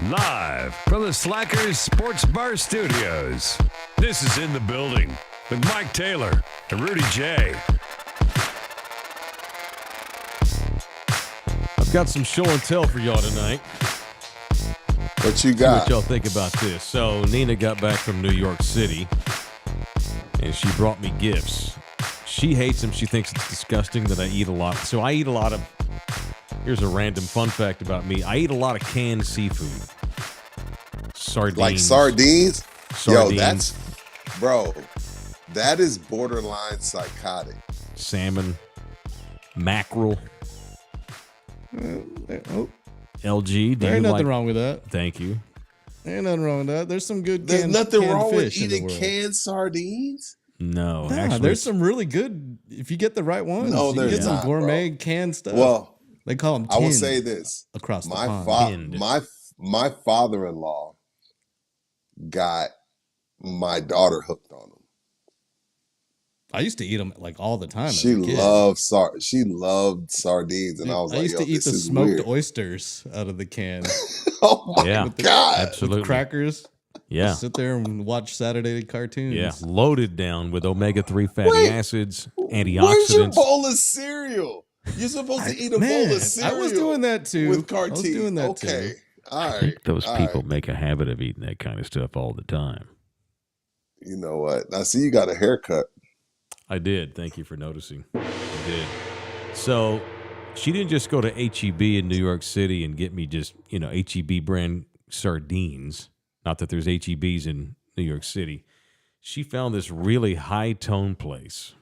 Live from the Slackers Sports Bar Studios. This is In the Building with Mike Taylor and Rudy J. I've got some show and tell for y'all tonight. What you got? See what y'all think about this. So Nina got back from New York City, and she brought me gifts. She hates them. She thinks it's disgusting that I eat a lot. So I eat a lot of, here's a random fun fact about me. I eat a lot of canned seafood. Sardines. Like sardines? Sardines. Bro, that is borderline psychotic. Salmon. Mackerel. LG, there ain't nothing wrong with that. Thank you. There ain't nothing wrong with that. There's some good There's canned, nothing canned wrong with fish in the eating world. canned sardines? No, Nah, actually, there's some really good, if you get the right ones. No, you can there's get some not, gourmet bro. canned stuff. Well, they call them I will tinned say this. across the My pond. my father-in-law got my daughter hooked on them. I used to eat them like all the time. She as a kid. loved sardines, and I was I like, used to eat this the is smoked weird. oysters out of the can. Oh my Yeah. God. absolutely. With crackers. Yeah. Just sit there and watch Saturday cartoons. Yeah, loaded down with omega-3 fatty Wait, acids, Where's your antioxidants. bowl of cereal? You're supposed to eat a Man, bowl of cereal. I was doing that too. With I was doing that okay. too. All I right. think those all people right. make a habit of eating that kind of stuff all the time. You know what? Now, see, you got a haircut. I did. Thank you for noticing. I did. So she didn't just go to H-E-B in New York City and get me just, H-E-B brand sardines. Not that there's H-E-Bs in New York City. She found this really high-tone place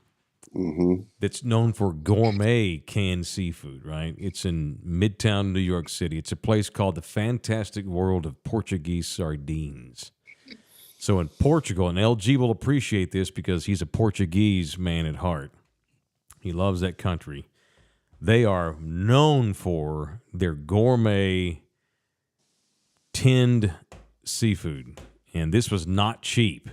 that's known for gourmet canned seafood, right? It's in Midtown New York City. It's a place called the Fantastic World of Portuguese Sardines. So in Portugal, and LG will appreciate this because he's a Portuguese man at heart. He loves that country. They are known for their gourmet tinned seafood, and this was not cheap.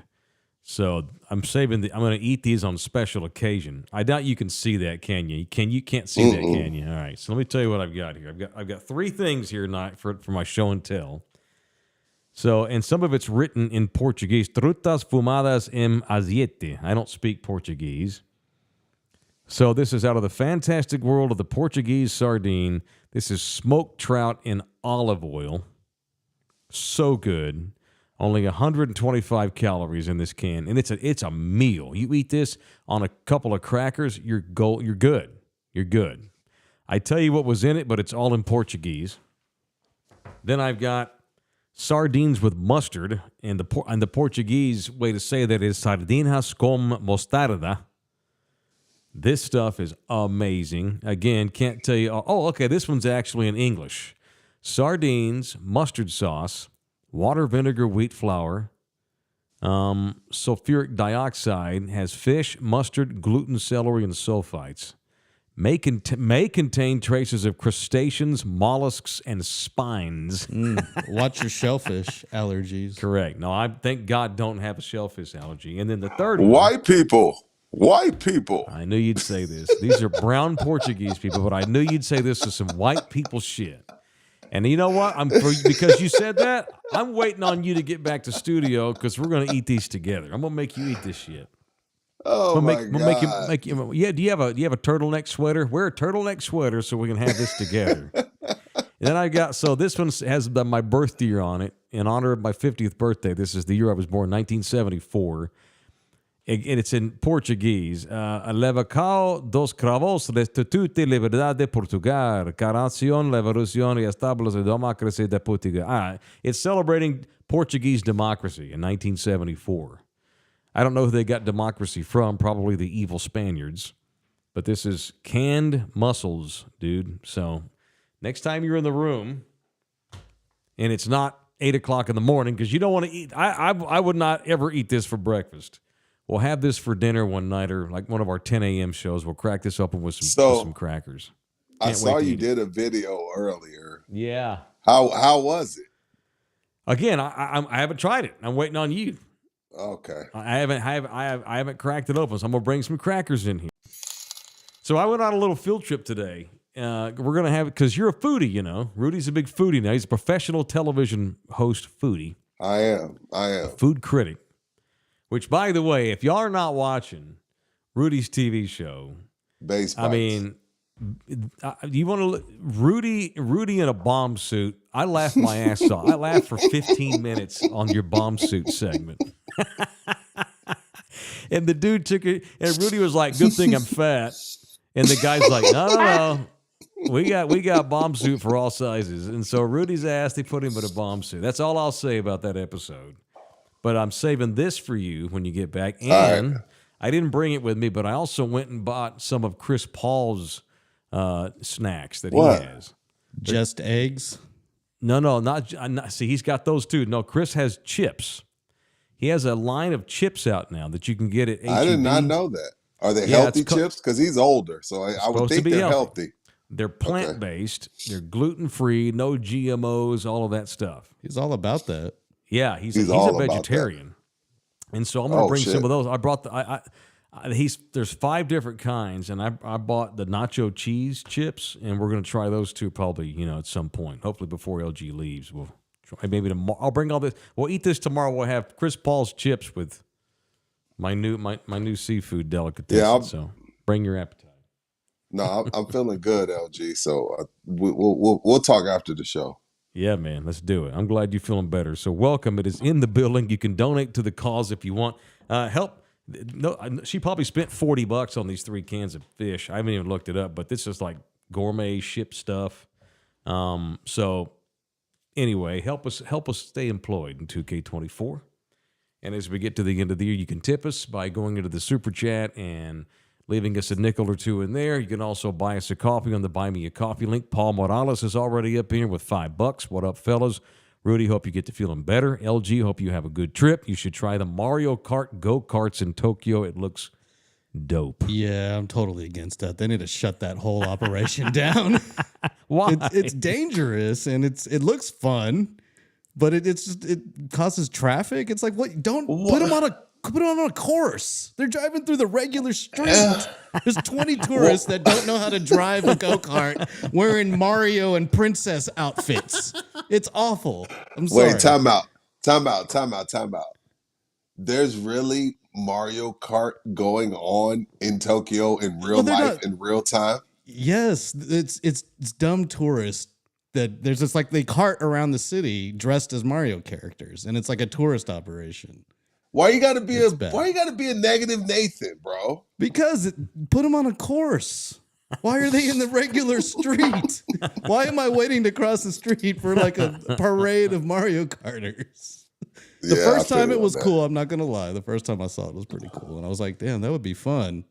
So I'm saving. I'm going to eat these on special occasion. I doubt you can see that, can you? You can't see that, can you? All right. So let me tell you what I've got here. I've got three things here tonight for my show and tell. So, and some of it's written in Portuguese. Trutas fumadas em azeite. I don't speak Portuguese. So this is out of the fantastic world of the Portuguese sardine. This is smoked trout in olive oil. So good. Only 125 calories in this can, and it's a meal. You eat this on a couple of crackers, you're good. You're good. I tell you what was in it, but it's all in Portuguese. Then I've got sardines with mustard, and the Portuguese way to say that is sardinas com mostarda. This stuff is amazing. Again, can't tell you. Oh, okay, this one's actually in English. Sardines, mustard sauce, water, vinegar, wheat flour, sulfuric dioxide, has fish, mustard, gluten, celery, and sulfites. May contain traces of crustaceans, mollusks, and spines. Watch your shellfish allergies. Correct. No, I thank God don't have a shellfish allergy. And then the third one. White people. I knew you'd say this. These are brown Portuguese people, but I knew you'd say this is some white people shit. And you know what? Because you said that, I'm waiting on you to get back to studio because we're going to eat these together. I'm going to make you eat this shit. Oh my God. Make you, yeah. Do you have a turtleneck sweater? Wear a turtleneck sweater so we can have this together. And then so this one has my birth year on it in honor of my 50th birthday. This is the year I was born, 1974. And it's in Portuguese. Levacao dos cravos restituti liberdade de Portugal. Caracion, levarucion e establece democracy de Portugal. It's celebrating Portuguese democracy in 1974. I don't know who they got democracy from, probably the evil Spaniards. But this is canned mussels, dude. So next time you're in the room, and it's not 8 o'clock in the morning, because you don't want to eat. I would not ever eat this for breakfast. We'll have this for dinner one night, or like one of our 10 a.m. shows. We'll crack this open with some crackers. I saw you did a video earlier. Yeah. How was it? Again, I haven't tried it. I'm waiting on you. Okay. I haven't cracked it open, so I'm gonna bring some crackers in here. So I went on a little field trip today, we're going to have, because you're a foodie, you know. Rudy's a big foodie now. He's a professional television host foodie. I am. A food critic. Which, by the way, if y'all are not watching Rudy's TV show, Base bites. I mean, you want to Rudy in a bomb suit. I laughed my ass off. I laughed for 15 minutes on your bomb suit segment. And the dude took it, and Rudy was like, "Good thing I'm fat." And the guy's like, "No. We got bomb suit for all sizes." And so Rudy's ass, they put him in a bomb suit. That's all I'll say about that episode. But I'm saving this for you when you get back. And I didn't bring it with me, but I also went and bought some of Chris Paul's snacks that he has. Just eggs? No, not. See, he's got those too. No, Chris has chips. He has a line of chips out now that you can get at H-E-B. I did not know that. Are they healthy chips? Because he's older, so I would think they're healthy. They're plant-based. They're gluten-free, no GMOs, all of that stuff. He's all about that. Yeah, he's a vegetarian. And so I'm going to bring some of those. I brought there's 5 different kinds, and I bought the nacho cheese chips, and we're going to try those too probably, at some point. Hopefully before LG leaves. We'll try maybe tomorrow. I'll bring all this. We'll eat this tomorrow. We'll have Chris Paul's chips with my new seafood delicatessen. Yeah, so bring your appetite. No, I'm feeling good, LG. So we'll talk after the show. Yeah, man, let's do it. I'm glad you're feeling better. So welcome. It is in the building. You can donate to the cause if you want. Help. No, she probably spent $40 on these 3 cans of fish. I haven't even looked it up, but this is like gourmet ship stuff. So anyway, help us stay employed in 2K24. And as we get to the end of the year, you can tip us by going into the super chat and leaving us a nickel or 2 in there. You can also buy us a coffee on the Buy Me a Coffee link. Paul Morales is already up here with $5. What up, fellas? Rudy, hope you get to feeling better. LG, hope you have a good trip. You should try the Mario Kart go-karts in Tokyo. It looks dope. Yeah, I'm totally against that. They need to shut that whole operation down. Why? It's dangerous, and it looks fun, but it causes traffic. It's like, what? Don't put them on a course. They're driving through the regular street. There's 20 tourists that don't know how to drive a go-kart wearing Mario and princess outfits. It's awful. I'm sorry. Wait, time out. There's really Mario Kart going on in Tokyo in real life, in real time? Yes, it's dumb tourists that there's just like they cart around the city dressed as Mario characters, and it's like a tourist operation. Why you gotta be a negative Nathan, bro? Because put them on a course. Why are they in the regular street? Why am I waiting to cross the street for like a parade of Mario Karters? The first time it was cool. I'm not gonna lie. The first time I saw it was pretty cool, and I was like, "Damn, that would be fun."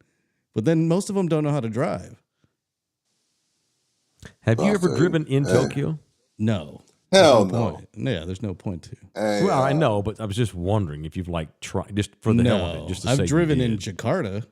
But then most of them don't know how to drive. Have you ever driven in Tokyo? No. Hell no. Yeah, there's no point to. Hey, well, I know, but I was just wondering if you've tried just for the hell of it. Just to I've say driven in Jakarta,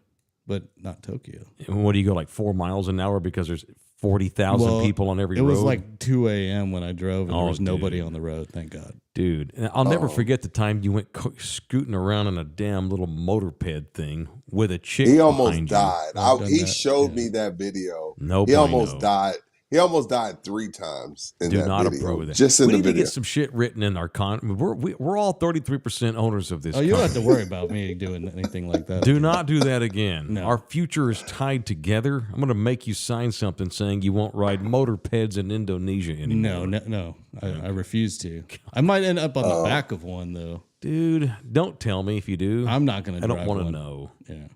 but not Tokyo. And what do you go like 4 miles an hour because there's 40,000 people on every road? It was like 2 a.m. when I drove, and there was nobody on the road. Thank God, dude. And I'll never forget the time you went scooting around in a damn little motorped thing with a chick. He almost died. He showed me that video. He almost died. He almost died 3 times in that video. Do not approve of that. Just in the video. We need to get some shit written in our We're all 33% owners of this. Oh, you don't have to worry about me doing anything like that. Do not do that again. No. Our future is tied together. I'm going to make you sign something saying you won't ride motorpeds in Indonesia anymore. No. I refuse to. I might end up on the back of one, though. Dude, don't tell me if you do. I'm not going to drive I don't want to one. know. Yeah.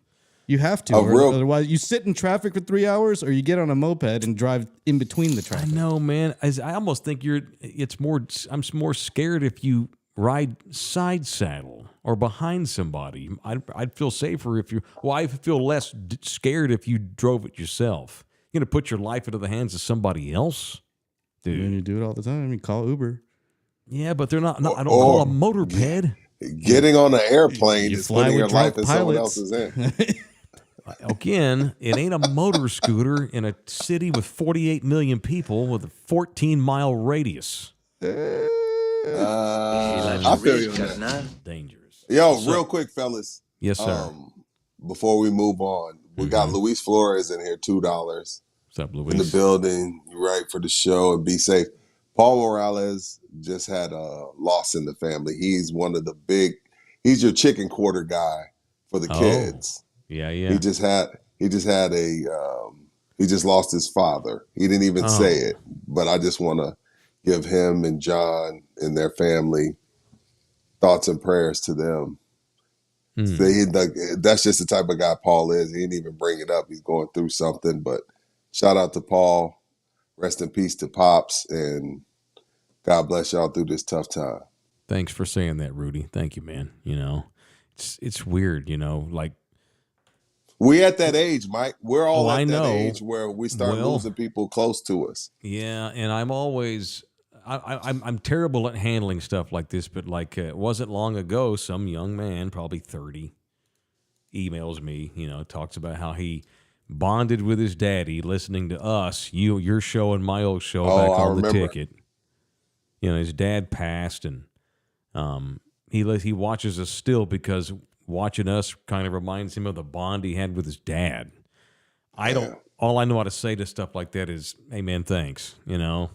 You have to, otherwise you sit in traffic for 3 hours, or you get on a moped and drive in between the traffic. I know, man. I almost think I'm more scared if you ride side saddle or behind somebody. I'd feel safer if I feel less scared if you drove it yourself. You're going to put your life into the hands of somebody else? Dude. And you do it all the time. You call Uber. Yeah, but they're not. I don't call a moped. Getting on an airplane is putting your life in someone else's hand. Again, it ain't a motor scooter in a city with 48 million people with a 14-mile radius. I feel you on that. Dangerous. Yo, real quick, fellas. Yes, sir. Before we move on, we got Luis Flores in here, $2. What's up, in the Luis? building. You're right for the show and be safe. Paul Morales just had a loss in the family. He's one of the he's your chicken quarter guy for the kids. Yeah. He just had he just lost his father. He didn't even say it, but I just want to give him and John and their family thoughts and prayers to them. That's just the type of guy Paul is. He didn't even bring it up. He's going through something, but shout out to Paul. Rest in peace to Pops, and God bless y'all through this tough time. Thanks for saying that, Rudy. Thank you, man. It's weird, like We at that age, Mike. We're all I at that know. age where we start losing people close to us. Yeah, and I'm always I'm terrible at handling stuff like this, but it wasn't long ago, some young man, probably 30, emails me, talks about how he bonded with his daddy listening to us, your show and my old show back on the ticket. His dad passed, and he watches us still because watching us kind of reminds him of the bond he had with his dad. All I know how to say to stuff like that is, hey man, thanks. Yeah.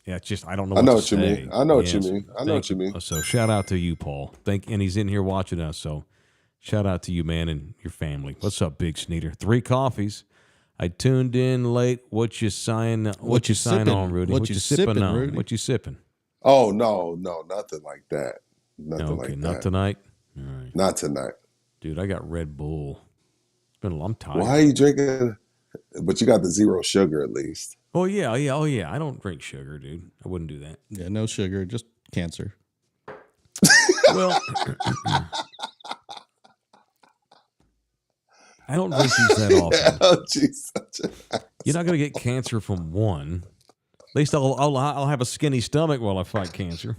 Yeah, it's just I don't know. I know what you say. mean. I know what you mean. I know what you mean. So shout out to you, Paul. And he's in here watching us. So shout out to you, man, and your family. What's up, Big Sneeder? 3 coffees. I tuned in late. What you sign on, Rudy? What you sipping on? Rudy? What you sipping? Oh no, nothing like that. Nothing like that. Not tonight. All right. Not tonight, dude. I got Red Bull. It's been a long time. Why are you drinking? But you got the 0 sugar at least. Oh yeah. I don't drink sugar, dude. I wouldn't do that. Yeah, no sugar, just cancer. Well, I don't drink these that often. Oh, geez, You're not gonna get cancer from one. At least I'll have a skinny stomach while I fight cancer.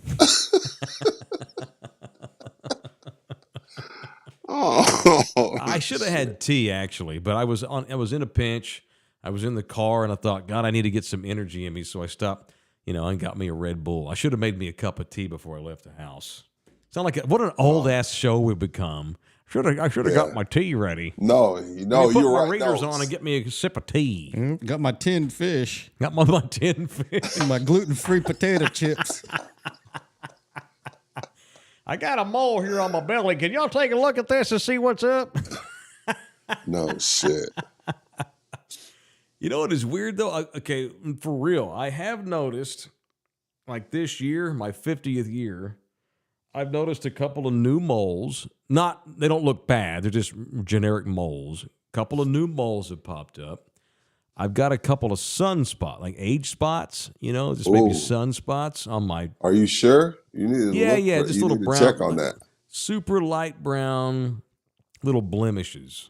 I should have had tea actually, but I was in a pinch. I was in the car and I thought, God, I need to get some energy in me, so I stopped, and got me a Red Bull. I should have made me a cup of tea before I left the house. Sound like what an old ass show we've become. I should have got my tea ready. No, put you're my right. readers on and get me a sip of tea. Got my tinned fish. Got my tinned fish. And my gluten-free potato chips. I got a mole here on my belly. Can y'all take a look at this and see what's up? No shit. You know what is weird though? Okay, for real, I have noticed, like this year, my 50th year, I've noticed a couple of new moles. They don't look bad. They're just generic moles. A couple of new moles have popped up. I've got a couple of sunspots, like age spots, just maybe sunspots on my. Are you sure? You need to just little brown. Check on that. Super light brown little blemishes.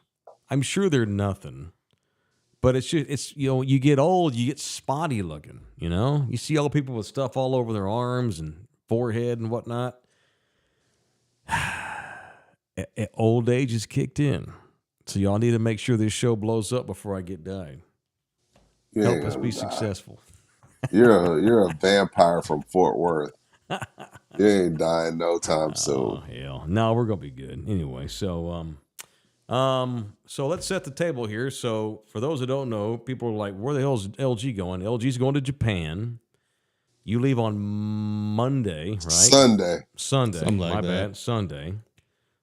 I'm sure they're nothing, but it's you get old, you get spotty looking. You see all people with stuff all over their arms and forehead and whatnot. Old age has kicked in, so y'all need to make sure this show blows up before I get died. Help us be successful. You're a vampire from Fort Worth. You ain't dying no time soon. Oh hell, no, we're gonna be good anyway. So so let's set the table here. So for those that don't know, people are like, where the hell is LG going? LG's going to Japan. You leave on Monday, right? Sunday. Something like my that. bad. Sunday.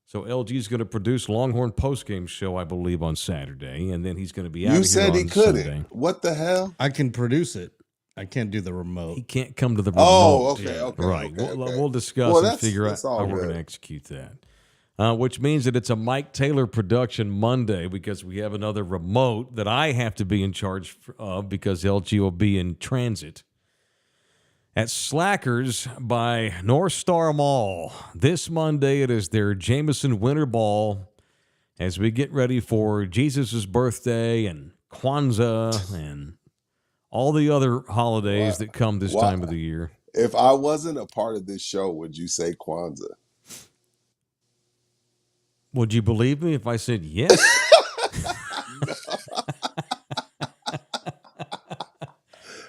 So LG's going to produce Longhorn postgame show, I believe, on Saturday, and then he's going to be out. You of said here he on couldn't. Sunday. What the hell? I can produce it. I can't do the remote. He can't come to the remote. Oh, okay. Right. Okay. We'll discuss and figure out how we're going to execute that. Which means that it's a Mike Taylor production Monday because we have another remote that I have to be in charge of because LG will be in transit. At Slackers by North Star Mall. This Monday, it is their Jameson Winter Ball as we get ready for Jesus' birthday and Kwanzaa and all the other holidays that come this time of the year. If I wasn't a part of this show, would you say Kwanzaa? Would you believe me if I said yes?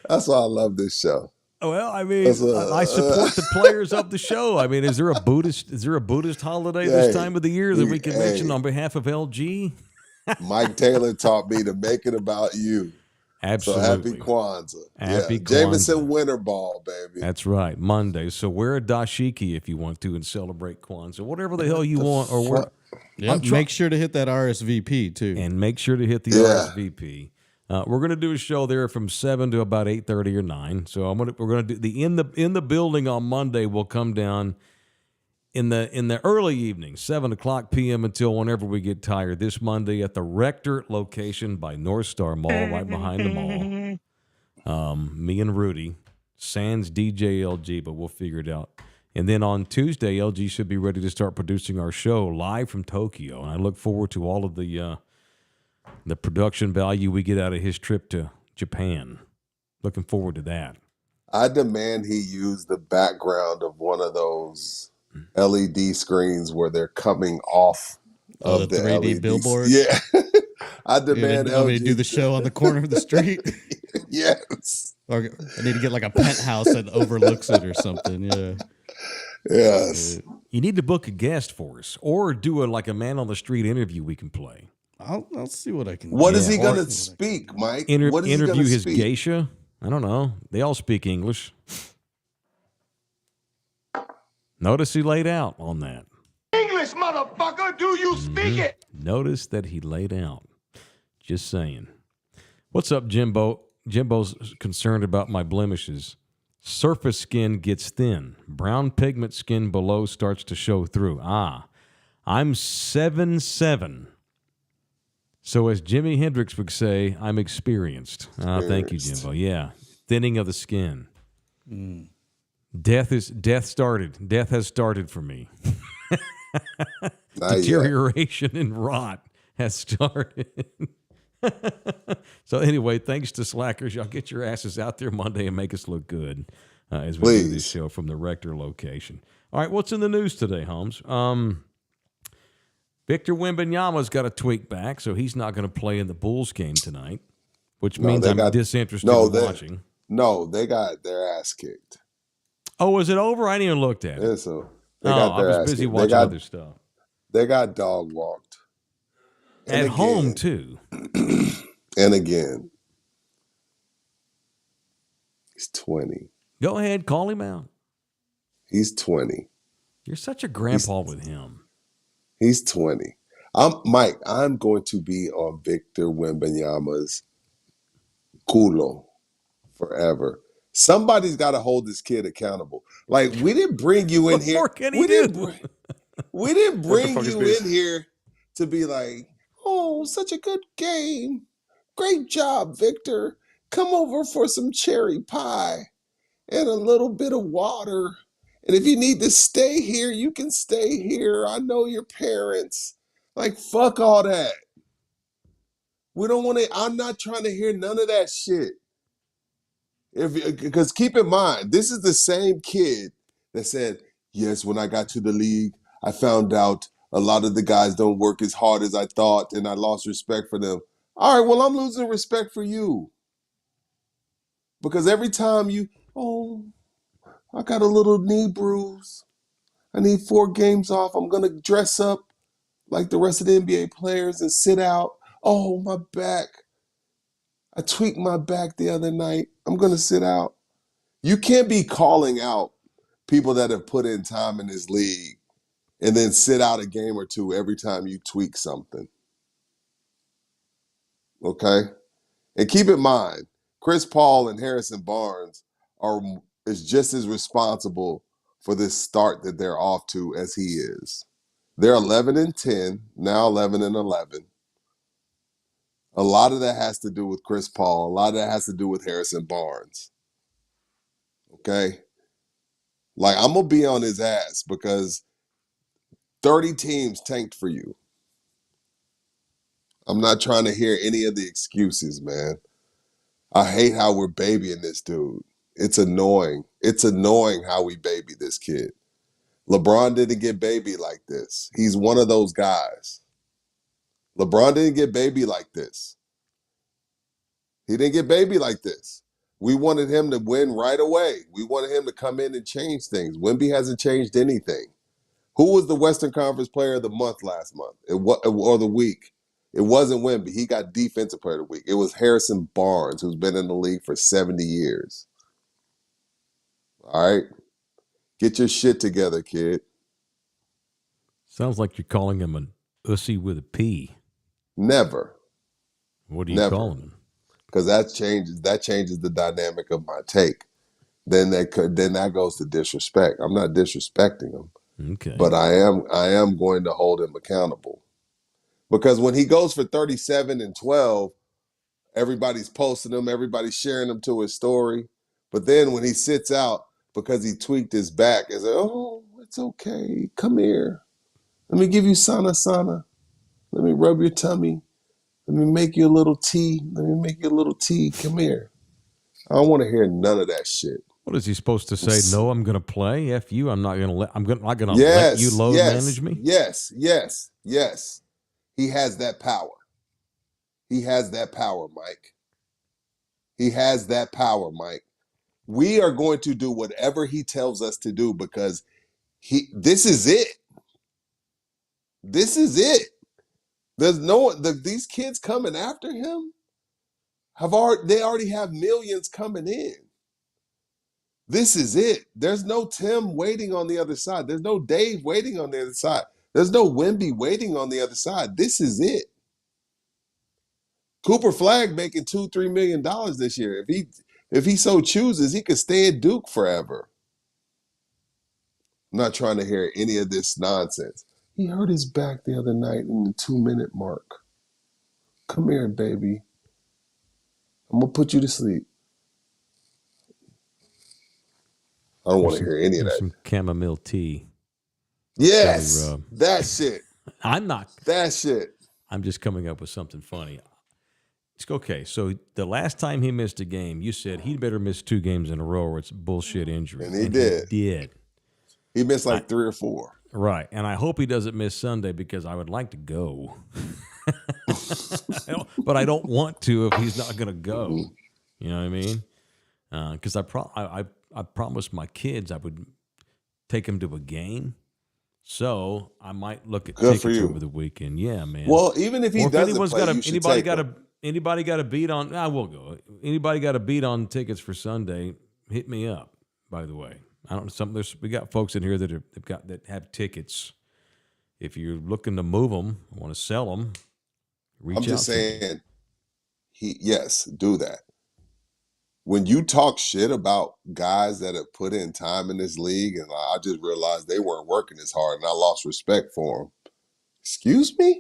That's why I love this show. Well, I mean, I support the players of the show. I mean, is there a Buddhist holiday this time of the year that we can mention on behalf of LG? Mike Taylor taught me to make it about you. So happy Absolutely. Kwanzaa. Happy Yeah. Jameson Kwanzaa. Winter Ball, baby. That's right. Monday. So wear a dashiki if you want to and celebrate Kwanzaa. Whatever the hell you want. Or wear. Yeah, make sure to hit that RSVP too. And make sure to hit the Yeah. RSVP. We're going to do a show there from 7 to about 8:30 or 9. So we're going to do the in the building on Monday. Will come down in the early evening, 7:00 p.m. until whenever we get tired. This Monday at the Rector location by North Star Mall, right behind the mall. Me and Rudy, sans DJ LG, but we'll figure it out. And then on Tuesday, LG should be ready to start producing our show live from Tokyo. And I look forward to all of the production value we get out of his trip to Japan. Looking forward to that. I demand he use the background of one of those LED screens where they're coming off of the 3D LED billboard. Yeah. I demand want me LG to do the show on the corner of the street. Yes. Or I need to get like a penthouse that overlooks it or something. Yeah. Yes. You need to book a guest for us, or do like a man on the street interview we can play. I'll see what I can do. What is he going to speak, Mike? What is he Interview gonna his speak? geisha? I don't know. They all speak English. Notice he laid out on that. English, motherfucker, do you speak it? Notice that he laid out. Just saying. What's up, Jimbo? Jimbo's concerned about my blemishes. Surface skin gets thin. Brown pigment skin below starts to show through. I'm 7'7". So as Jimi Hendrix would say, I'm experienced. Thank you, Jimbo. Yeah. Thinning of the skin. Death has started for me. Deterioration and rot has started. So anyway, thanks to Slackers. Y'all get your asses out there Monday and make us look good as we do this show from the Rector location. All right, what's in the news today, Holmes? Victor Wembanyama's got a tweak back, so he's not going to play in the Bulls game tonight, which means I'm disinterested in watching. No, they got their ass kicked. Oh, is it over? I didn't even look at it. Yeah, so I was busy watching other stuff. They got dog walked. At home, too. And again, he's 20. Go ahead, call him out. He's 20. You're such a grandpa with him. He's 20. Mike, I'm going to be on Victor Wembanyama's culo forever. Somebody's got to hold this kid accountable. Like, we didn't bring you in here. We didn't bring you in here to be like, oh, such a good game. Great job, Victor. Come over for some cherry pie and a little bit of water. And if you need to stay here, you can stay here. I know your parents. Like, fuck all that. We don't want to, I'm not trying to hear none of that shit. Because keep in mind, this is the same kid that said, yes, when I got to the league, I found out a lot of the guys don't work as hard as I thought, and I lost respect for them. All right, well, I'm losing respect for you. Because every time I got a little knee bruise. I need 4 games off. I'm going to dress up like the rest of the NBA players and sit out. Oh, my back. I tweaked my back the other night. I'm going to sit out. You can't be calling out people that have put in time in this league and then sit out a game or two every time you tweak something. Okay? And keep in mind, Chris Paul and Harrison Barnes is just as responsible for this start that they're off to as he is. They're 11-10, now 11-11. A lot of that has to do with Chris Paul. A lot of that has to do with Harrison Barnes. Okay? Like, I'm going to be on his ass because 30 teams tanked for you. I'm not trying to hear any of the excuses, man. I hate how we're babying this dude. It's annoying. It's annoying how we baby this kid. LeBron didn't get baby like this. He's one of those guys. LeBron didn't get baby like this. He didn't get baby like this. We wanted him to win right away. We wanted him to come in and change things. Wemby hasn't changed anything. Who was the Western Conference Player of the Month last month or the week? It wasn't Wemby. He got defensive player of the week. It was Harrison Barnes, who's been in the league for 70 years. All right? Get your shit together, kid. Sounds like you're calling him an ussy with a P. Never. What are you calling him? Because that changes the dynamic of my take. Then that goes to disrespect. I'm not disrespecting him. Okay. But I am going to hold him accountable. Because when he goes for 37 and 12, everybody's posting him, everybody's sharing him to his story. But then when he sits out because he tweaked his back, it's like, oh, it's okay. Come here. Let me give you sana. Let me rub your tummy. Let me make you a little tea. Come here. I don't want to hear none of that shit. What is he supposed to say? No, I'm going to play. F you. I'm not going to let you load manage me. Yes. He has that power. Mike. He has that power, Mike. We are going to do whatever he tells us to do because this is it. This is it. There's these kids coming after him they already have millions coming in. This is it. There's no Tim waiting on the other side. There's no Dave waiting on the other side. There's no Wemby waiting on the other side. This is it. Cooper Flagg making $2-3 million this year. If he so chooses, he could stay at Duke forever. I'm not trying to hear any of this nonsense. He hurt his back the other night in the 2-minute mark. Come here, baby. I'm going to put you to sleep. I don't want to hear any of that. Some chamomile tea. Yes, that shit. I'm not. That shit. I'm just coming up with something funny. It's okay. So the last time he missed a game, you said he'd better miss 2 games in a row or it's a bullshit injury. And he did. He did. He missed like 3 or 4. Right. And I hope he doesn't miss Sunday because I would like to go. But I don't want to if he's not going to go. You know what I mean? Because I promised my kids I would take them to a game. So I might look at tickets over the weekend. Yeah, man. Well, even if he doesn't play, you should take him. Anybody got a beat on? I will go. Anybody got a beat on tickets for Sunday? Hit me up. By the way, I don't. We got folks in here that have tickets. If you're looking to move them, want to sell them, reach out. I'm just saying. Yes, do that. When you talk shit about guys that have put in time in this league, and I just realized they weren't working as hard, and I lost respect for them. Excuse me?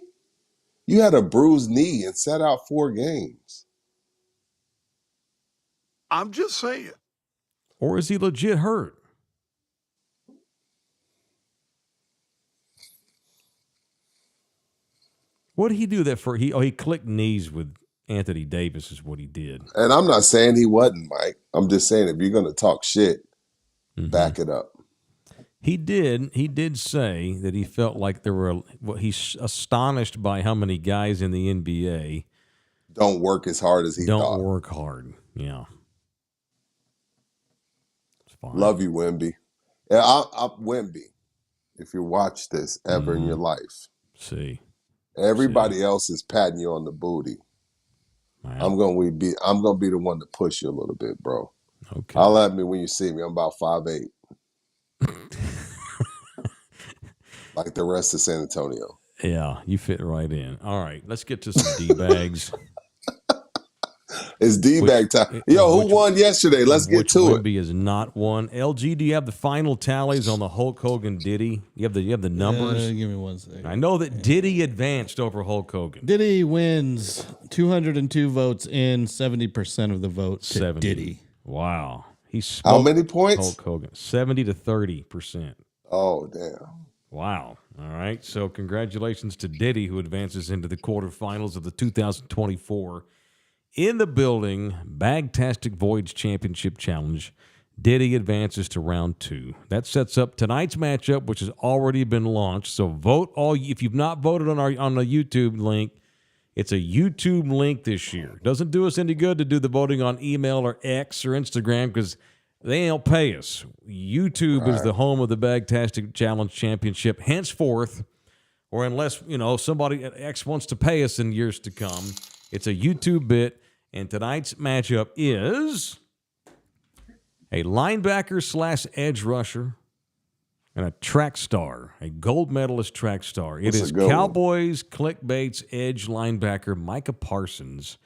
You had a bruised knee and sat out 4 games. I'm just saying. Or is he legit hurt? What did he do that for? He clicked knees with Anthony Davis is what he did. And I'm not saying he wasn't, Mike. I'm just saying if you're going to talk shit, back it up. He did say that he felt like he's astonished by how many guys in the NBA don't work as hard as he thought. Don't work hard. Yeah. It's fine. Love you, Wemby. Yeah, Wemby, if you watch this ever in your life. See. Everybody else is patting you on the booty. Wow. I'm gonna be the one to push you a little bit, bro. Okay. Holler at me when you see me. I'm about 5'8". Like the rest of San Antonio. Yeah, you fit right in. All right, let's get to some D-bags. It's D-bag time. Yo, who won yesterday? Let's get to it. Wemby has not won. LG, do you have the final tallies on the Hulk Hogan Diddy? You have the numbers? Give me 1 second. I know that Diddy advanced over Hulk Hogan. Diddy wins 202 votes in 70% of the votes. 70. Diddy. Wow. How many points? Hulk Hogan. 70 to 30%. Oh, damn. Wow. All right. So congratulations to Diddy, who advances into the quarterfinals of the 2024 In the Building Bag-tastic Voyage Championship Challenge. Diddy advances to round 2. That sets up tonight's matchup, which has already been launched. So vote if you've not voted on the YouTube link. It's a YouTube link this year. Doesn't do us any good to do the voting on email or X or Instagram because they don't pay us. YouTube is the home of the Bag-tastic Challenge Championship. Henceforth, or unless, somebody at X wants to pay us in years to come. It's a YouTube bit, and tonight's matchup is a linebacker / edge rusher and a track star, a gold medalist track star. It is Cowboys clickbait's edge linebacker Micah Parsons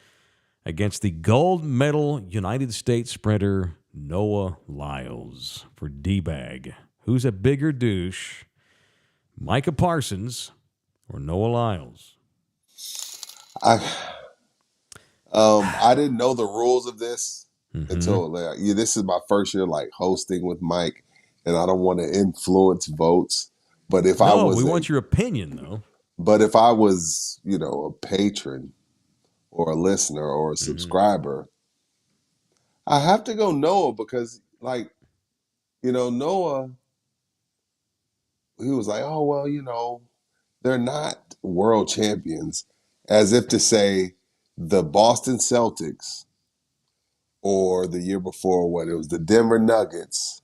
against the gold medal United States sprinter Noah Lyles for D-Bag. Who's a bigger douche, Micah Parsons or Noah Lyles? I didn't know the rules of this until this is my first year hosting with Mike, and I don't want to influence votes. But we want your opinion though. But if I was, a patron or a listener or a subscriber, I have to go Noah because, Noah, he was like, oh, well, they're not world champions, as if to say the Boston Celtics or the year before, it was the Denver Nuggets,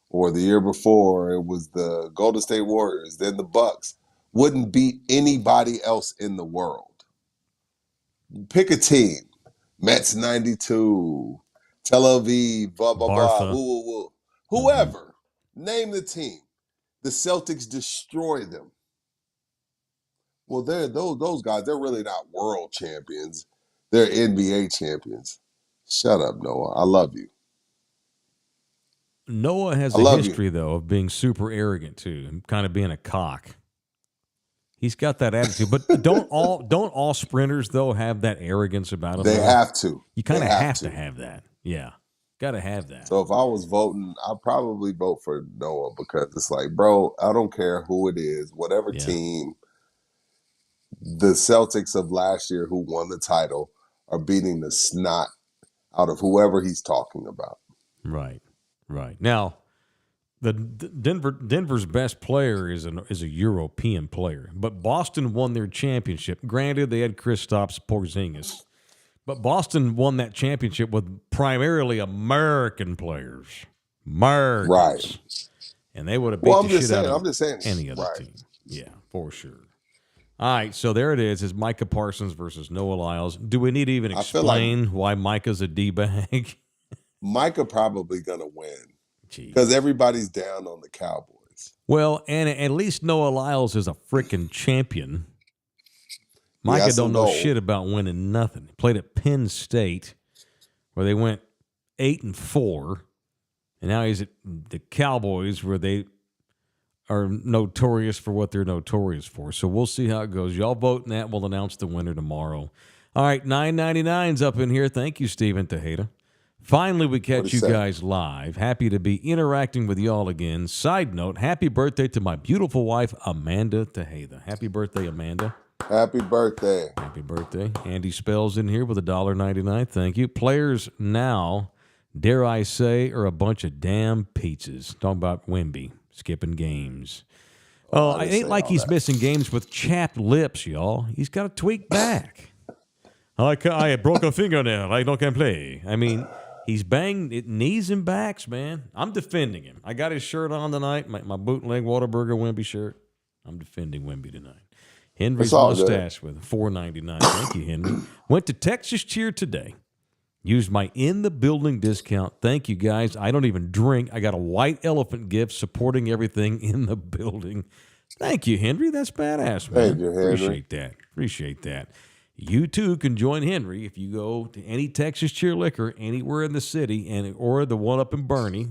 or the year before it was the Golden State Warriors, then the Bucks, wouldn't beat anybody else in the world. Pick a team. Mets 92, Tel Aviv, blah, blah, blah, woo. Whoever. Name the team. The Celtics destroy them. Well, those guys, they're really not world champions. They're NBA champions. Shut up, Noah. I love you. Noah has a history, though, of being super arrogant, too, and kind of being a cock. He's got that attitude. But don't all sprinters, though, have that arrogance about them? They have to. You kind of have to have that. Yeah. Got to have that. So if I was voting, I'd probably vote for Noah because it's like, bro, I don't care who it is, whatever team, the Celtics of last year who won the title are beating the snot out of whoever he's talking about. Right. Now, the Denver's best player is a European player, but Boston won their championship. Granted, they had Kristaps Porzingis, but Boston won that championship with primarily American players. Right. And they would have beat the shit out of any other team. Yeah, for sure. All right, so there it is. It's Micah Parsons versus Noah Lyles. Do we need to even explain why Micah's a D-bag? Micah probably going to win because everybody's down on the Cowboys. Well, and at least Noah Lyles is a freaking champion. Micah don't know shit about winning nothing. He played at Penn State where they went 8-4, and now he's at the Cowboys where they are notorious for what they're notorious for. So we'll see how it goes. Y'all vote in that. We'll announce the winner tomorrow. All right, $9.99's up in here. Thank you, Stephen Tejeda. Finally, we catch you guys live. Happy to be interacting with y'all again. Side note, happy birthday to my beautiful wife, Amanda Tejeda. Happy birthday, Amanda. Happy birthday. Happy birthday. Andy Spells in here with $1.99. Thank you. Players now, dare I say, are a bunch of damn pizzas. Talking about Wemby skipping games. Oh, it ain't like he's missing games with chapped lips, y'all. He's got to tweak back. I broke a fingernail. I don't can play. I mean, he's banged it knees and backs, man. I'm defending him. I got his shirt on tonight, my bootleg Whataburger Wemby shirt. I'm defending Wemby tonight. Henry's mustache with $4.99. Thank you, Henry. Went to Texas Cheer today. Used my In the Building discount. Thank you, guys. I don't even drink. I got a white elephant gift supporting everything in the building. Thank you, Henry. That's badass, man. Thank you, Henry. Appreciate that. You, too, can join Henry if you go to any Texas Cheer Liquor anywhere in the city or the one up in Bernie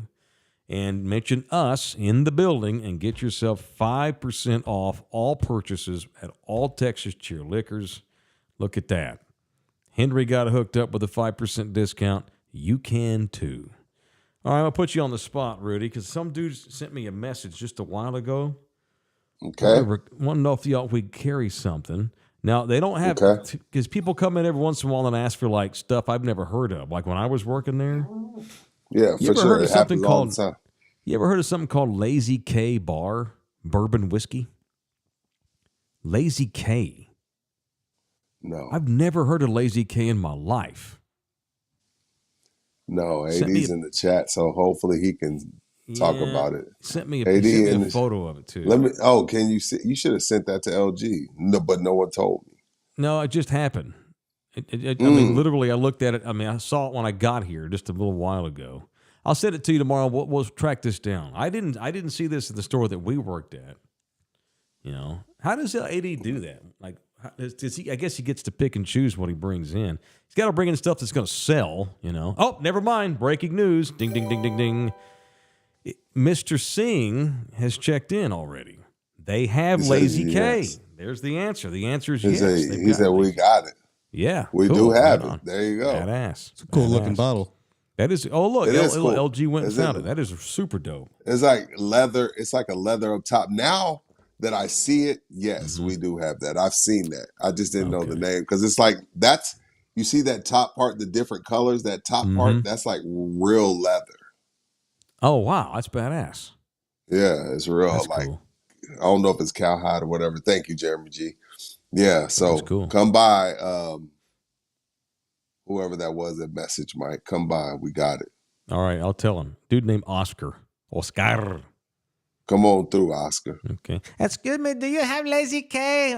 and mention us in the building and get yourself 5% off all purchases at all Texas Cheer Liquors. Look at that. Henry got hooked up with a 5% discount. You can, too. All right, I'm going to put you on the spot, Rudy, because some dude sent me a message just a while ago. Okay. Want to know if y'all we carry something. Now, they don't have, because people come in every once in a while and ask for, stuff I've never heard of. Like when I was working there. Yeah, you for ever sure. Heard of something called, you ever heard of something called Lazy K Bar? Bourbon whiskey? Lazy K. No. I've never heard of Lazy K in my life. No, AD's in the chat, so hopefully he can talk Yeah, about it. sent me AD a and photo of it too. let me. Oh, can you see? You should have sent that to LG. No, but no one told me. No, it just happened. I mean, literally, I looked at it. I mean, I saw it when I got here just a little while ago. I'll send it to you tomorrow. We'll track this down. I didn't see this at the store that we worked at. You know, how does AD do that? Like, does he? I guess he gets to pick and choose what he brings in. He's got to bring in stuff that's going to sell. You know. Oh, never mind. Breaking news. Ding, ding, ding, ding, ding. Mr. Singh has checked in already. They have Lazy K. Yes. There's the answer. The answer is He yes. said we got it. Yeah, We cool. do have Right it. on. There you go. Badass. It's a cool looking Badass. bottle. That is. Oh look, It is cool. LG went and Is it? found it. That is super dope. It's like leather. It's like a leather up top. Now that I see it, yes, we do have that. I've seen that. I just didn't know the name because it's like that's. You see that top part, the different colors. That top part, that's like real leather. Oh wow, that's badass. Yeah, it's real. That's like cool. I don't know if it's cowhide or whatever. Thank you, Jeremy G. Yeah, so That's cool. come by. Whoever that was that message, Mike, come by. We got it. All right, I'll tell him. Dude named Oscar. Oscar. Come on through, Oscar. Okay. Excuse me, do you have Lazy K?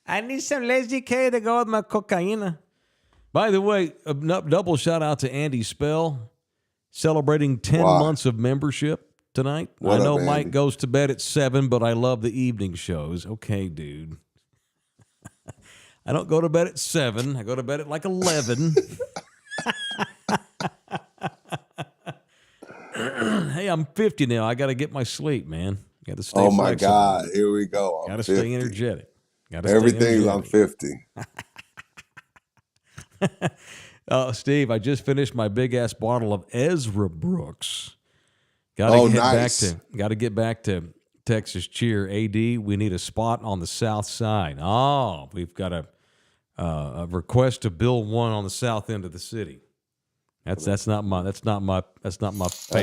I need some Lazy K to go with my cocaine. By the way, a double shout out to Andy Spell, celebrating 10 months of membership tonight. What I know up, Mike Andy? goes to bed at 7, but I love the evening shows. Okay, dude. I don't go to bed at 7. I go to bed at like 11. Hey, I'm 50 now. I got to get my sleep, man. Got to stay Oh my flexible. God, here we go. Got to stay energetic. Everything's on 50. Steve, I just finished my big ass bottle of Ezra Brooks. Got to get back to Texas Cheer. AD, we need a spot on the south side. Oh, we've got a request to build one on the south end of the city. That's not my favorite. That's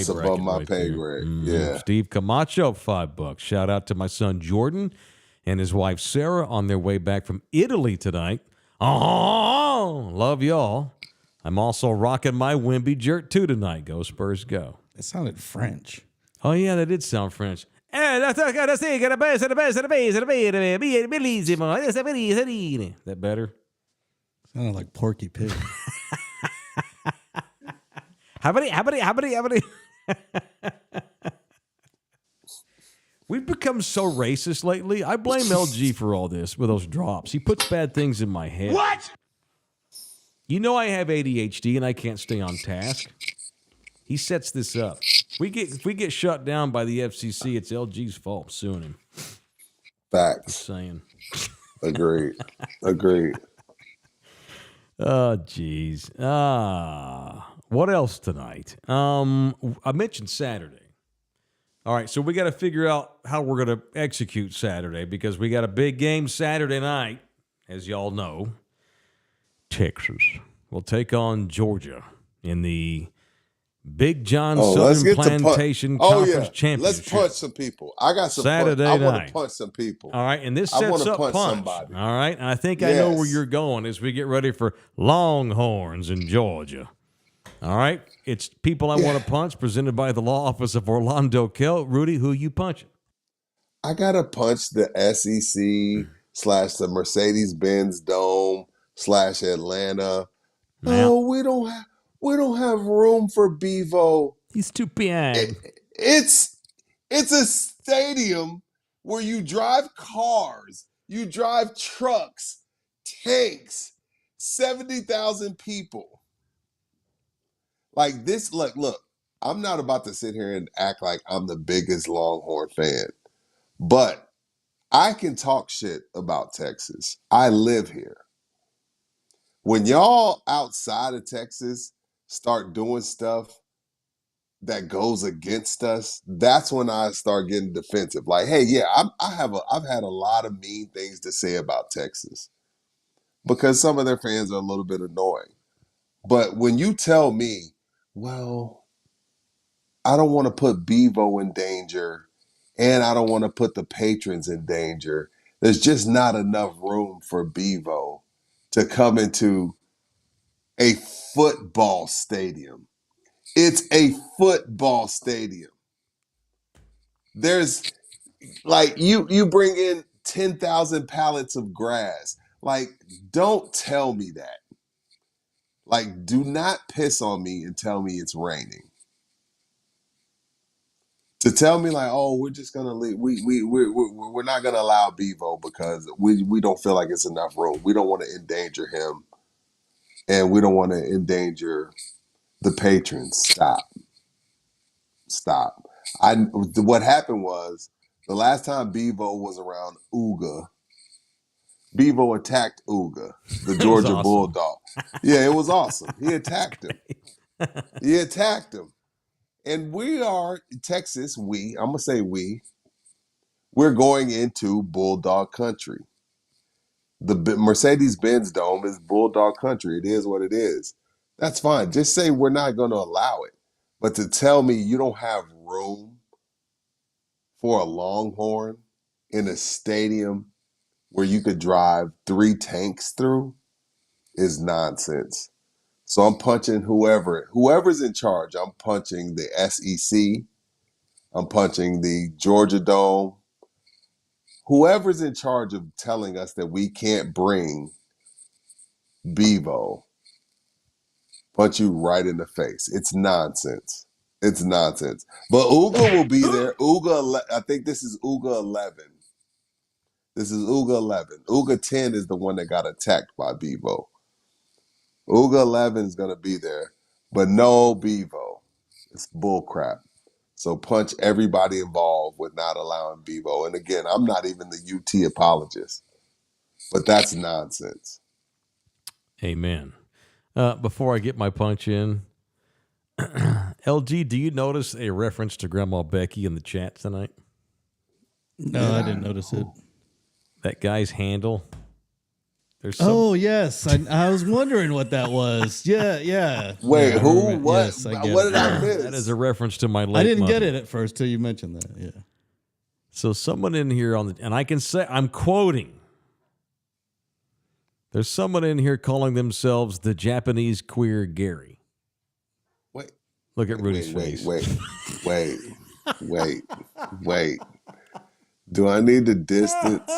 above my pay grade. Yeah. Steve Camacho, $5. Shout out to my son Jordan and his wife Sarah on their way back from Italy tonight. Oh, love y'all. I'm also rocking my Wemby jerk too tonight. Go Spurs, go. It sounded French. Oh yeah, that did sound French. That better? Sounded like Porky Pig. How many? We've become so racist lately. I blame LG for all this with those drops. He puts bad things in my head. What? You know I have ADHD and I can't stay on task. He sets this up. If we get shut down by the FCC, it's LG's fault. I'm suing him. Facts. Saying. Agreed. Oh, geez. What else tonight? I mentioned Saturday. All right, so we got to figure out how we're going to execute Saturday because we got a big game Saturday night, as y'all know. Texas will take on Georgia in the Big John Southern Plantation Conference Championship. Let's punch some people. I got some Saturday I night. want to punch some people. All right, and this sets up punch. Somebody. All right, and I think I know where you're going as we get ready for Longhorns in Georgia. All right, it's people I want to punch presented by the law office of Orlando Kell. Rudy, who you punching? I got to punch the SEC / the Mercedes-Benz Dome / Atlanta. Now, We don't have room for Bevo. he's too big. It's a stadium where you drive cars, you drive trucks, tanks, 70,000 people. Like this, look, I'm not about to sit here and act like I'm the biggest Longhorn fan, but I can talk shit about Texas. I live here. When y'all outside of Texas start doing stuff that goes against us, that's when I start getting defensive. Like, hey, yeah, I've had a lot of mean things to say about Texas because some of their fans are a little bit annoying. But when you tell me, well, I don't want to put Bevo in danger and I don't want to put the patrons in danger, there's just not enough room for Bevo to come into a football stadium. It's a football stadium. There's like you bring in 10,000 pallets of grass. Like, don't tell me that. Like, do not piss on me and tell me it's raining. To tell me like, oh, we're just gonna leave. We're not gonna allow Bevo because we don't feel like it's enough room. We don't want to endanger him, and we don't want to endanger the patrons. Stop. What happened was the last time Bevo was around Uga, Bevo attacked Uga, the Georgia awesome. Bulldog. Yeah, it was awesome. He attacked him. And we are Texas. I'm gonna say we're going into Bulldog country. The Mercedes-Benz Dome is Bulldog country. It is what it is. That's fine. Just say we're not going to allow it. But to tell me you don't have room for a Longhorn in a stadium where you could drive 3 tanks through is nonsense. So I'm punching whoever's in charge. I'm punching the SEC. I'm punching the Georgia Dome. Whoever's in charge of telling us that we can't bring Bevo, punch you right in the face. It's nonsense. But Uga will be there. I think this is Uga 11. Uga 10 is the one that got attacked by Bevo. Uga 11 is going to be there, but no Bevo. It's bullcrap. So punch everybody involved with not allowing Bevo. And again, I'm not even the UT apologist, but that's nonsense. Amen. Before I get my punch in, LG, do you notice a reference to Grandma Becky in the chat tonight? No, I didn't notice it. That guy's handle. There's Oh, yes. I was wondering what that was. Yeah. Wait, Yeah, who? What? Yes, I get What it. did I miss? That is a reference to my late I didn't mother. get it at first till you mentioned that. Yeah. So someone in here and I can say, I'm quoting. There's someone in here calling themselves the Japanese queer Gary. Wait. Look at Rudy's face. Wait. Do I need the distance?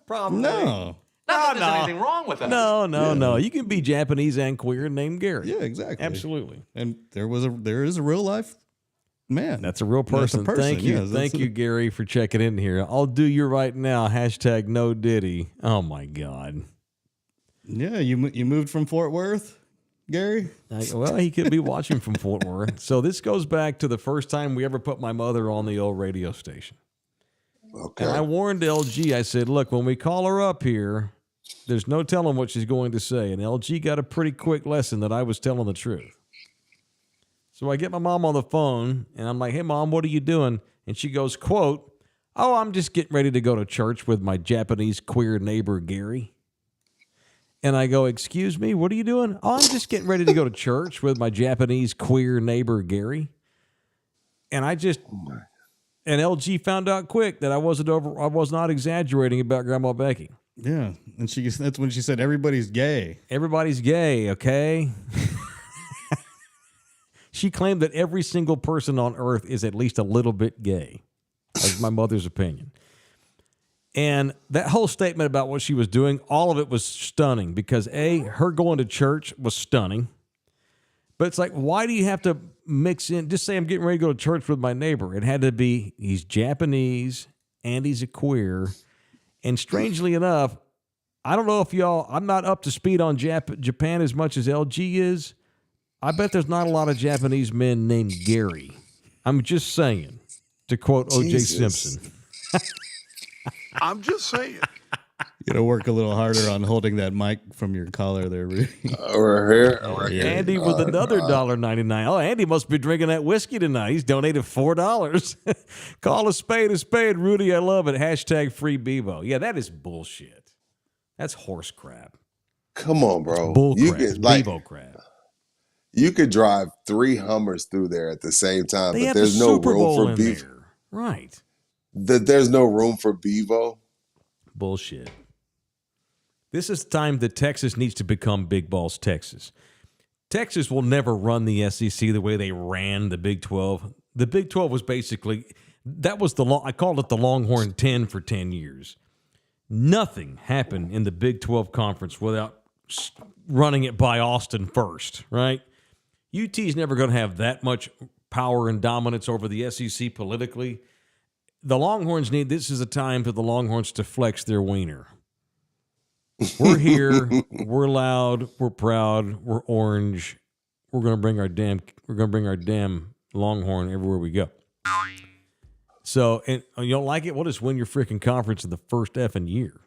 Probably. No. Not that there's anything wrong with that. No. You can be Japanese and queer named Gary. Yeah, exactly. Absolutely. And there is a real life man. That's a real person. That's a person. Thank you. Yes, Thank you, Gary, for checking in here. I'll do you right now. # no Diddy. Oh, my God. Yeah, you moved from Fort Worth, Gary? Well, he could be watching from Fort Worth. So this goes back to the first time we ever put my mother on the old radio station. Okay. And I warned LG, I said, look, when we call her up here, there's no telling what she's going to say. And LG got a pretty quick lesson that I was telling the truth. So I get my mom on the phone, and I'm like, hey, Mom, what are you doing? And she goes, quote, oh, I'm just getting ready to go to church with my Japanese queer neighbor, Gary. And I go, excuse me, what are you doing? Oh, I'm just getting ready to go to church with my Japanese queer neighbor, Gary. And and LG found out quick that I was not exaggerating about Grandma Becky. Yeah. And that's when she said everybody's gay. Everybody's gay, okay? She claimed that every single person on earth is at least a little bit gay. That's my mother's opinion. And that whole statement about what she was doing, all of it was stunning because her going to church was stunning. But it's like, why do you have to mix in? Just say I'm getting ready to go to church with my neighbor. It had to be he's Japanese and he's a queer. And strangely enough, I don't know if I'm not up to speed on Japan as much as LG is. I bet there's not a lot of Japanese men named Gary. I'm just saying, to quote O.J. Simpson. I'm just saying. You gotta work a little harder on holding that mic from your collar there, Rudy. Right here. Andy with another $1.99. Oh, Andy must be drinking that whiskey tonight. He's donated $4. Call a spade, Rudy. I love it. # free Bevo. Yeah, that is bullshit. That's horse crap. Come on, bro. Bull crap. Bevo crap. You could drive 3 Hummers through there at the same time, They but have there's the no Super room Bowl for in Bevo. there. Right. There's no room for Bevo. Bullshit. This is the time that Texas needs to become Big Balls Texas. Texas will never run the SEC the way they ran the Big 12. The Big 12 was basically, I called it the Longhorn 10 for 10 years. Nothing happened in the Big 12 conference without running it by Austin first, right? UT's never going to have that much power and dominance over the SEC politically. The Longhorns this is a time for the Longhorns to flex their wiener. We're here. We're loud. We're proud. We're orange. We're gonna bring our damn Longhorn everywhere we go. So, and you don't like it? We'll just win your freaking conference in the first effing year.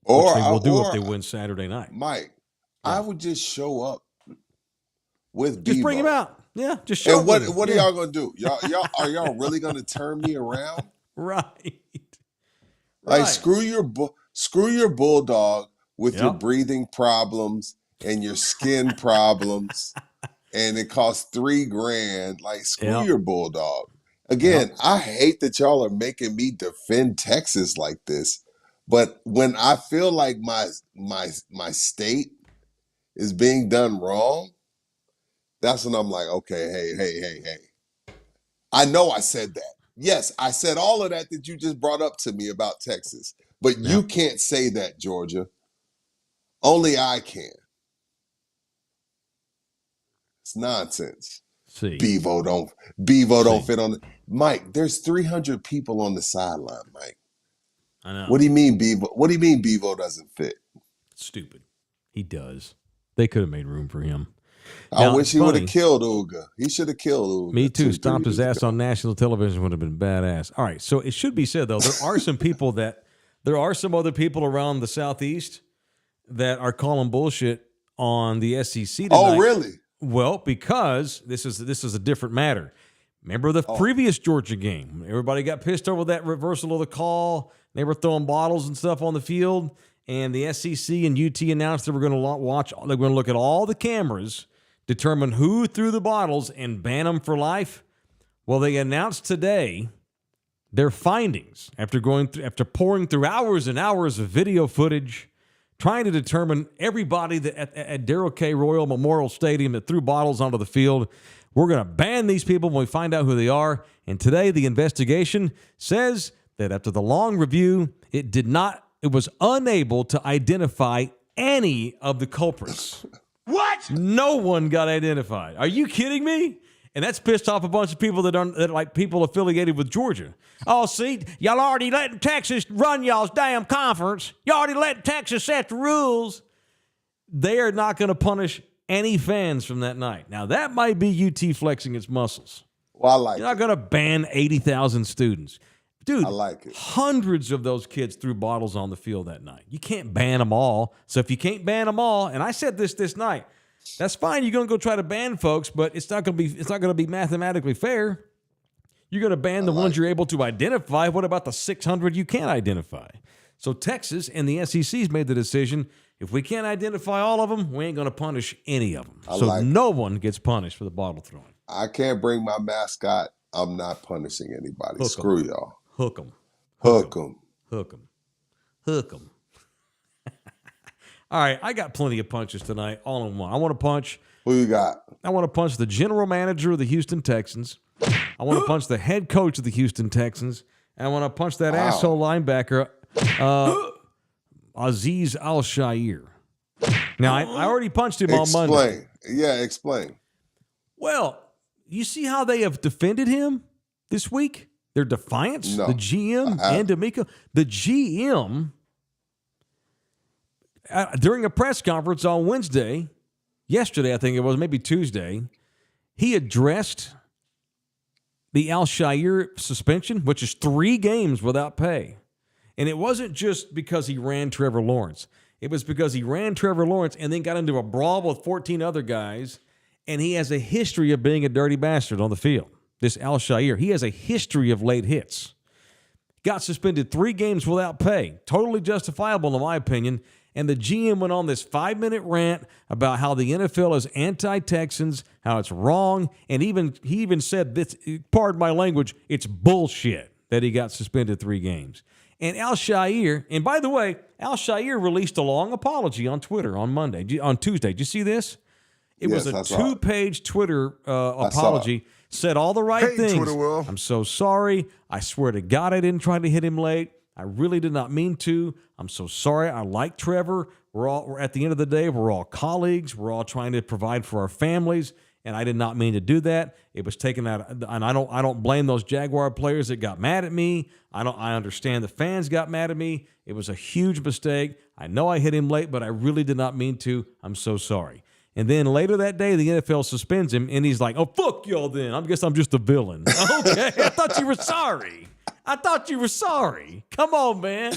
Or we'll do if they win Saturday night. Mike, yeah. I would just show up with just Bebo. bring him out. Yeah, just show and up. What are y'all gonna do? Are y'all really gonna turn me around? Right. Like screw your bulldog with your breathing problems and your skin problems, and it costs $3,000. Like screw your bulldog. Again, I hate that y'all are making me defend Texas like this, but when I feel like my state is being done wrong, that's when I'm like, okay, hey. I know I said that. Yes, I said all of that you just brought up to me about Texas, but you can't say that, Georgia. Only I can. It's nonsense. See, Bevo don't fit on the Mike. There's 300 people on the sideline, Mike. I know. What do you mean Bevo doesn't fit? Stupid. He does. They could have made room for him. I wish he would have killed Uga. He should have killed Uga. Me too. Stomped his ass on national television would have been badass. All right. So it should be said, though, there are some other people around the Southeast that are calling bullshit on the SEC tonight. Oh, really? Well, because this is a different matter. Remember the previous Georgia game? Everybody got pissed over that reversal of the call. They were throwing bottles and stuff on the field, and the SEC and UT announced they were going to look at all the cameras, determine who threw the bottles, and ban them for life. Well, they announced today their findings after pouring through hours and hours of video footage, trying to determine everybody that at Darrell K. Royal Memorial Stadium that threw bottles onto the field. We're going to ban these people when we find out who they are. And today, the investigation says that after the long review, it was unable to identify any of the culprits. What? No one got identified. Are you kidding me? And that's pissed off a bunch of people that are like people affiliated with Georgia. Oh, see, y'all already letting Texas run y'all's damn conference. Y'all already letting Texas set the rules. They are not going to punish any fans from that night. Now, that might be UT flexing its muscles. Well, You're not going to ban 80,000 students. Dude, I like it. Hundreds of those kids threw bottles on the field that night. You can't ban them all. So if you can't ban them all, and I said this night, that's fine. You're going to go try to ban folks, but it's not going to be mathematically fair. You're going to ban the ones you're able to identify. What about the 600 you can't identify? So Texas and the SEC's made the decision, if we can't identify all of them, we ain't going to punish any of them. No one gets punished for the bottle throwing. I can't bring my mascot. I'm not punishing anybody. Screw y'all. Hook them. Hook them. Hook them. Hook them. All right, I got plenty of punches tonight, all in one. I want to punch. Who you got? I want to punch the general manager of the Houston Texans. I want to punch the head coach of the Houston Texans. And I want to punch that asshole linebacker, Azeez Al-Shaair. Now, I already punched him on Monday. Explain. Well, you see how they have defended him this week? Their defiance? No, the GM and D'Amico. The GM, during a press conference on yesterday I think it was, maybe Tuesday, he addressed the Al-Shaair suspension, which is 3 games without pay. And it wasn't just because he ran Trevor Lawrence. It was because he ran Trevor Lawrence and then got into a brawl with 14 other guys, and he has a history of being a dirty bastard on the field. This Al-Shaair, he has a history of late hits. Got suspended 3 games without pay. Totally justifiable in my opinion. And the GM went on this 5-minute rant about how the NFL is anti-Texans, how it's wrong, and he even said this, pardon my language, it's bullshit that he got suspended 3 games. And Al Shair, and by the way, Al Shair released a long apology on Twitter on Tuesday. Did you see this? It was a 2-page Twitter apology. Said all the right things. Twitter world. I'm so sorry. I swear to God I didn't try to hit him late. I really did not mean to. I'm so sorry. I like Trevor. We're at the end of the day, we're all colleagues. We're all trying to provide for our families, and I did not mean to do that. It was taken out, and I don't blame those Jaguar players that got mad at me. I understand the fans got mad at me. It was a huge mistake. I know I hit him late, but I really did not mean to. I'm so sorry. And then later that day, the NFL suspends him, and he's like, "Oh, fuck y'all then. I guess I'm just a villain." Okay, I thought you were sorry. Come on, man.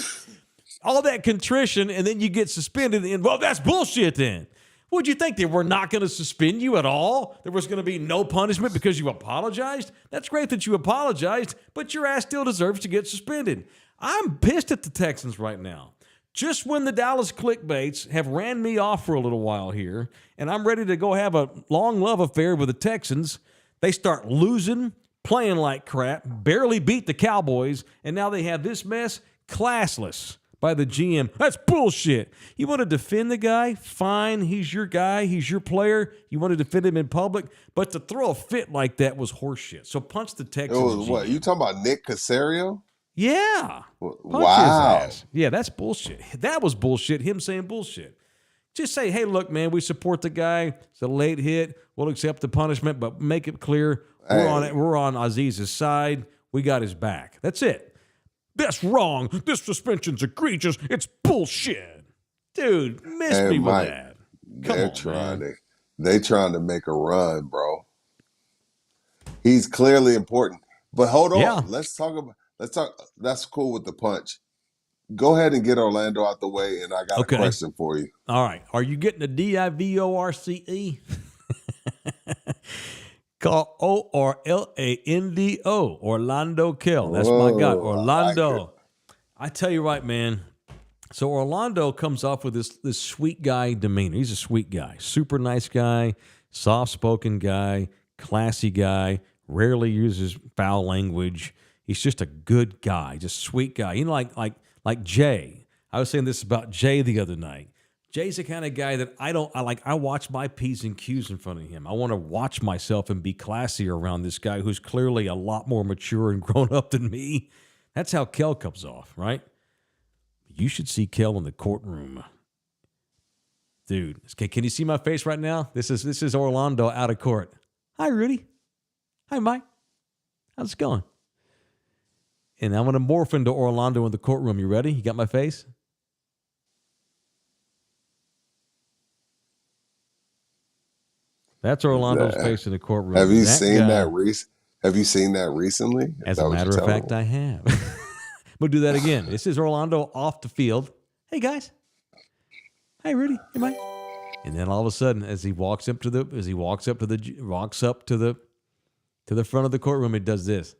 All that contrition, and then you get suspended, and, well, that's bullshit then. What'd you think? They were not going to suspend you at all? There was going to be no punishment because you apologized? That's great that you apologized, but your ass still deserves to get suspended. I'm pissed at the Texans right now. Just when the Dallas clickbaits have ran me off for a little while here, and I'm ready to go have a long love affair with the Texans, they start losing, playing like crap, barely beat the Cowboys, and now they have this mess. Classless by the GM. That's bullshit. You want to defend the guy? Fine. He's your guy. He's your player. You want to defend him in public? But to throw a fit like that was horseshit. So punch the Texans. It was what? You talking about Nick Caserio? Yeah. Punch Wow. his ass. Yeah, that's bullshit. That was bullshit. Him saying bullshit. Just say, hey, look, man, we support the guy. It's a late hit. We'll accept the punishment, but make it clear we're on Aziz's side. We got his back. That's it. That's wrong. This suspension's egregious. It's bullshit. Dude, miss me Mike, with that. Come on, man. They trying to make a run, bro. He's clearly important. But hold on. Yeah. Let's talk. That's cool with the punch. Go ahead and get Orlando out the way, and I got a question for you. All right. Are you getting a DIVORCE? Call ORLANDO, Orlando Kell. That's my guy, Orlando. I tell you right, man. So Orlando comes off with this sweet guy demeanor. He's a sweet guy, super nice guy, soft-spoken guy, classy guy, rarely uses foul language. He's just a good guy, just sweet guy. You know, like Jay. I was saying this about Jay the other night. Jay's the kind of guy that I watch my P's and Q's in front of him. I want to watch myself and be classy around this guy who's clearly a lot more mature and grown up than me. That's how Kell comes off, right? You should see Kell in the courtroom. Dude, can you see my face right now? This is Orlando out of court. Hi, Rudy. Hi, Mike. How's it going? And I'm going to morph into Orlando in the courtroom. You ready? You got my face? That's Orlando's face in the courtroom. Have you seen that recently? As a matter of fact, I have. We'll do that again. This is Orlando off the field. Hey guys. Hey Rudy. Hey Mike. And then all of a sudden, as he walks up to the front of the courtroom, he does this.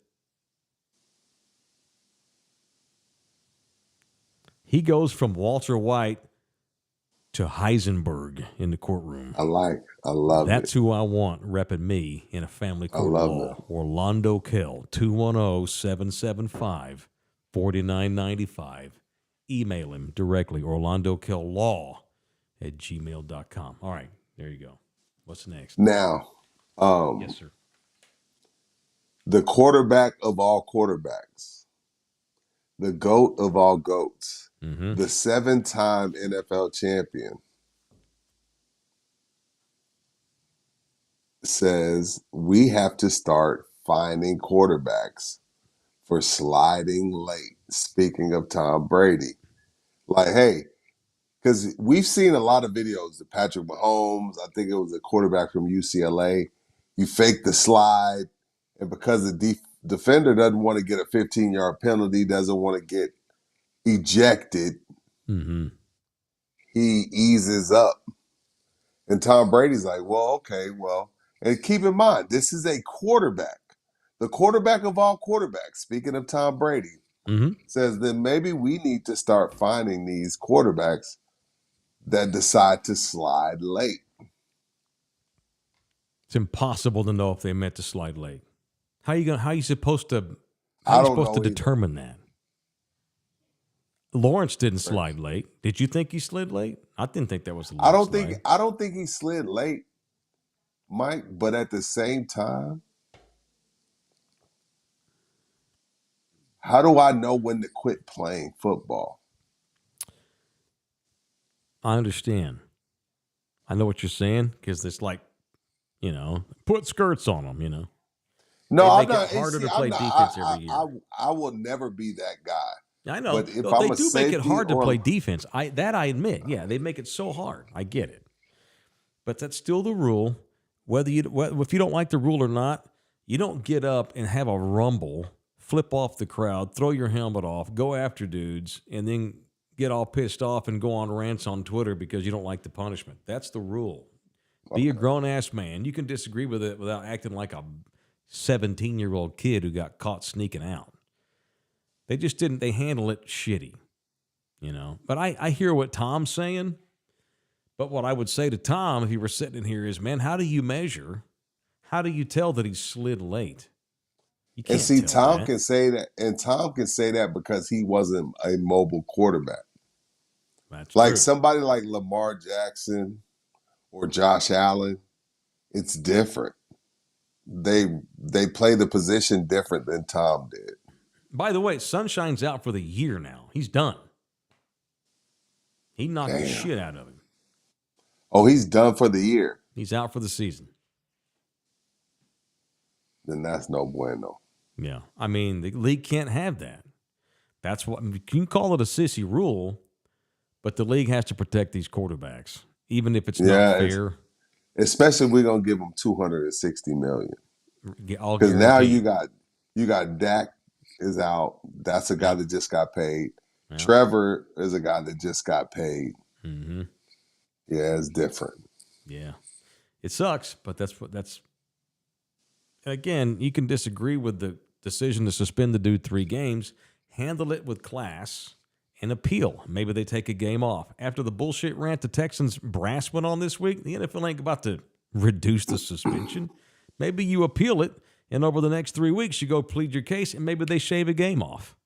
He goes from Walter White to Heisenberg in the courtroom. I love That's it. who I want repping me in a family court love law. it. Orlando Kell, 210-775-4995. Email him directly, orlandokell.law@gmail.com. All right, there you go. What's next? Now, Yes, sir. the quarterback of all quarterbacks, the GOAT of all GOATs, the 7-time NFL champion, says we have to start finding quarterbacks for sliding late. Speaking of Tom Brady, like, hey, because we've seen a lot of videos of Patrick Mahomes. I think it was a quarterback from UCLA. You fake the slide, and because the defender doesn't want to get a 15-yard penalty, doesn't want to get ejected, he eases up. And Tom Brady's like, well, okay, well. And keep in mind, this is a quarterback. The quarterback of all quarterbacks, speaking of Tom Brady, says that maybe we need to start finding these quarterbacks that decide to slide late. It's impossible to know if they meant to slide late. How are you supposed to I don't know either. determine that? Lawrence didn't slide late. Did you think he slid late? I didn't think that was a late I don't slide. think he slid late, Mike. But at the same time, how do I know when to quit playing football? I understand. I know what you're saying because it's like, put skirts on them, No, They I'm make it not. harder to See, play I'm not, defense every year. I will never be that guy. I know. But if No, I'm they a do make it safety hard to or- play defense. I admit. Yeah, they make it so hard. I get it. But that's still the rule. If you don't like the rule or not, you don't get up and have a rumble, flip off the crowd, throw your helmet off, go after dudes, and then get all pissed off and go on rants on Twitter because you don't like the punishment. That's the rule. Be a grown-ass man. You can disagree with it without acting like a 17-year-old kid who got caught sneaking out. They just didn't. They handle it shitty, But I hear what Tom's saying. But what I would say to Tom if he were sitting in here is, man, how do you measure? How do you tell that he slid late? You can't And see, tell Tom that. can say that, and Tom can say that because he wasn't a mobile quarterback. That's Like true. somebody like Lamar Jackson or Josh Allen, it's different. They play the position different than Tom did. By the way, Sunshine's out for the year now. He's done. He knocked the Damn. shit out of him. Oh, he's done for the year. He's out for the season. Then that's no bueno. Yeah. I mean, the league can't have that. That's what you can call it a sissy rule, but the league has to protect these quarterbacks, even if it's not fair. Especially if we're gonna give them $260 million. Because now you got Dak is out. That's a guy that just got paid. Yeah. Trevor is a guy that just got paid. Mm-hmm. Yeah, it's different. Yeah. It sucks, but that's again, you can disagree with the decision to suspend the dude 3 games, handle it with class, and appeal. Maybe they take a game off. After the bullshit rant the Texans brass went on this week, the NFL ain't about to reduce the suspension. Maybe you appeal it, and over the next 3 weeks, you go plead your case, and maybe they shave a game off.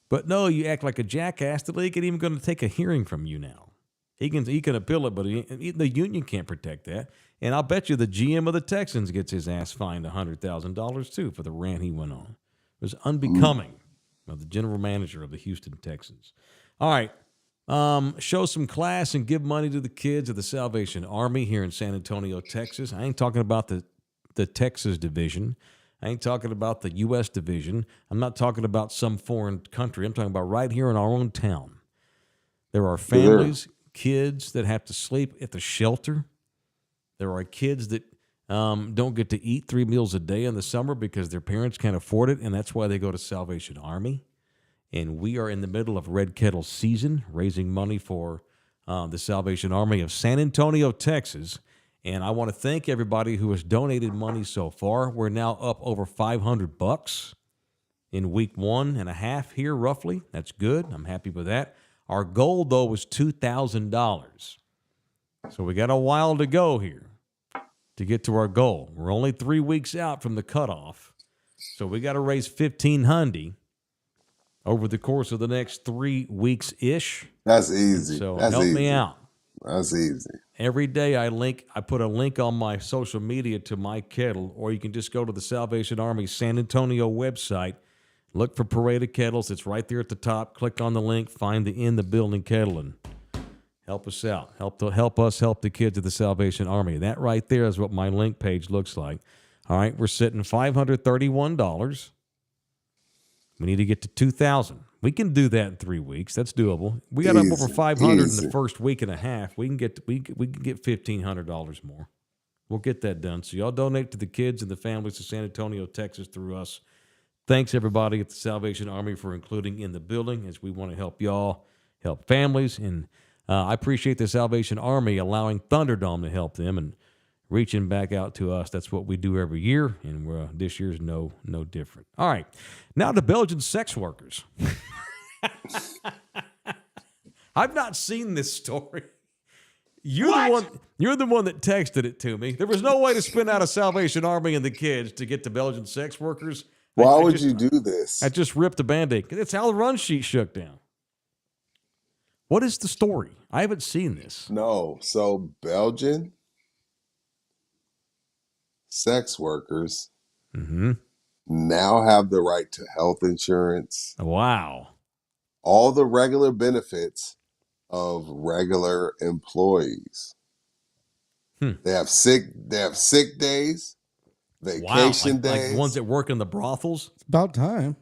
But no, you act like a jackass. The league ain't even going to take a hearing from you now. He can appeal it, but the union can't protect that. And I'll bet you the GM of the Texans gets his ass fined $100,000 too for the rant he went on. It was unbecoming of the general manager of the Houston Texans. All right. Show some class and give money to the kids of the Salvation Army here in San Antonio, Texas. I ain't talking about the Texas division. I ain't talking about the U.S. division. I'm not talking about some foreign country. I'm talking about right here in our own town. There are families, kids that have to sleep at the shelter. There are kids that don't get to eat 3 meals a day in the summer because their parents can't afford it, and that's why they go to Salvation Army. And we are in the middle of Red Kettle season, raising money for the Salvation Army of San Antonio, Texas. And I want to thank everybody who has donated money so far. We're now up over $500 in week 1.5 here, roughly. That's good. I'm happy with that. Our goal, though, was $2,000. So we got a while to go here to get to our goal. We're only 3 weeks out from the cutoff. So we got to raise $1,500 over the course of the next 3 weeks-ish. That's easy. So That's help easy. me out. That's easy. Every day I put a link on my social media to my kettle, or you can just go to the Salvation Army San Antonio website, look for Parade of Kettles. It's right there at the top. Click on the link, find the In the Building kettle, and help us out. Help us help the kids of the Salvation Army. That right there is what my link page looks like. All right, we're sitting $531. We need to get to $2,000. We can do that in 3 weeks. That's doable. We got up over $500 in the first week and a half. We can get $1,500 more. We'll get that done. So y'all donate to the kids and the families of San Antonio, Texas through us. Thanks everybody at the Salvation Army for including In the Building, as we want to help y'all, help families, and I appreciate the Salvation Army allowing Thunderdome to help them and reaching back out to us. That's what we do every year, and this year's no different. All right, now to Belgian sex workers. I've not seen this story. You're the one that texted it to me. There was no way to spin out a Salvation Army and the kids to get to Belgian sex workers. Why would you do this? I just ripped the Band-Aid. It's how the run sheet shook down. What is the story? I haven't seen this. No, so Belgian sex workers now have the right to health insurance, Wow. all the regular benefits of regular employees. They have sick days, vacation Like days. the ones that work in the brothels. It's about time.